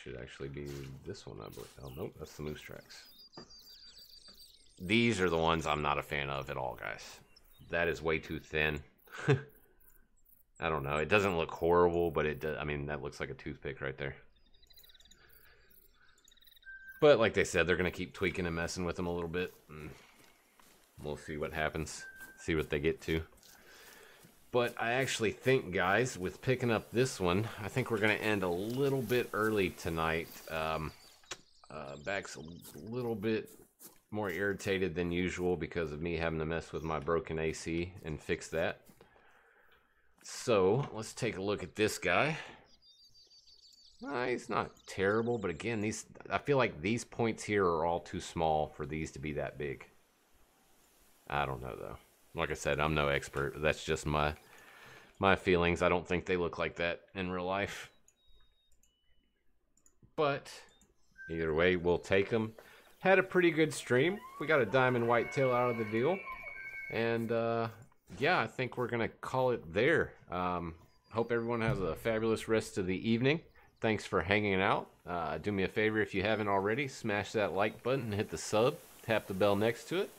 Should actually be this one, I believe. Oh, nope, that's the moose tracks. These are the ones I'm not a fan of at all, guys. that is way too thin. I don't know. It doesn't look horrible, but it does. I mean, that looks like a toothpick right there. But like they said, they're going to keep tweaking and messing with them a little bit. And we'll see what happens. See what they get to. But I actually think, guys, with picking up this one, I think we're going to end a little bit early tonight. Back's a little bit more irritated than usual because of me having to mess with my broken AC and fix that. So, let's take a look at this guy. He's not terrible, but again, I feel like these points here are all too small for these to be that big. I don't know, though. Like I said, I'm no expert. That's just my feelings. I don't think they look like that in real life. But, either way, we'll take them. Had a pretty good stream. We got a diamond whitetail out of the deal. And, yeah, I think we're going to call it there. Hope everyone has a fabulous rest of the evening. Thanks for hanging out. Do me a favor if you haven't already. Smash that like button and hit the sub. Tap the bell next to it.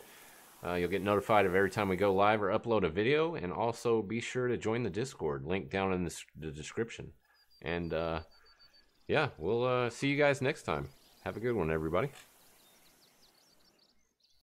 You'll get notified of every time we go live or upload a video. And also be sure to join the Discord. Link down in the description. And, yeah, we'll see you guys next time. Have a good one, everybody.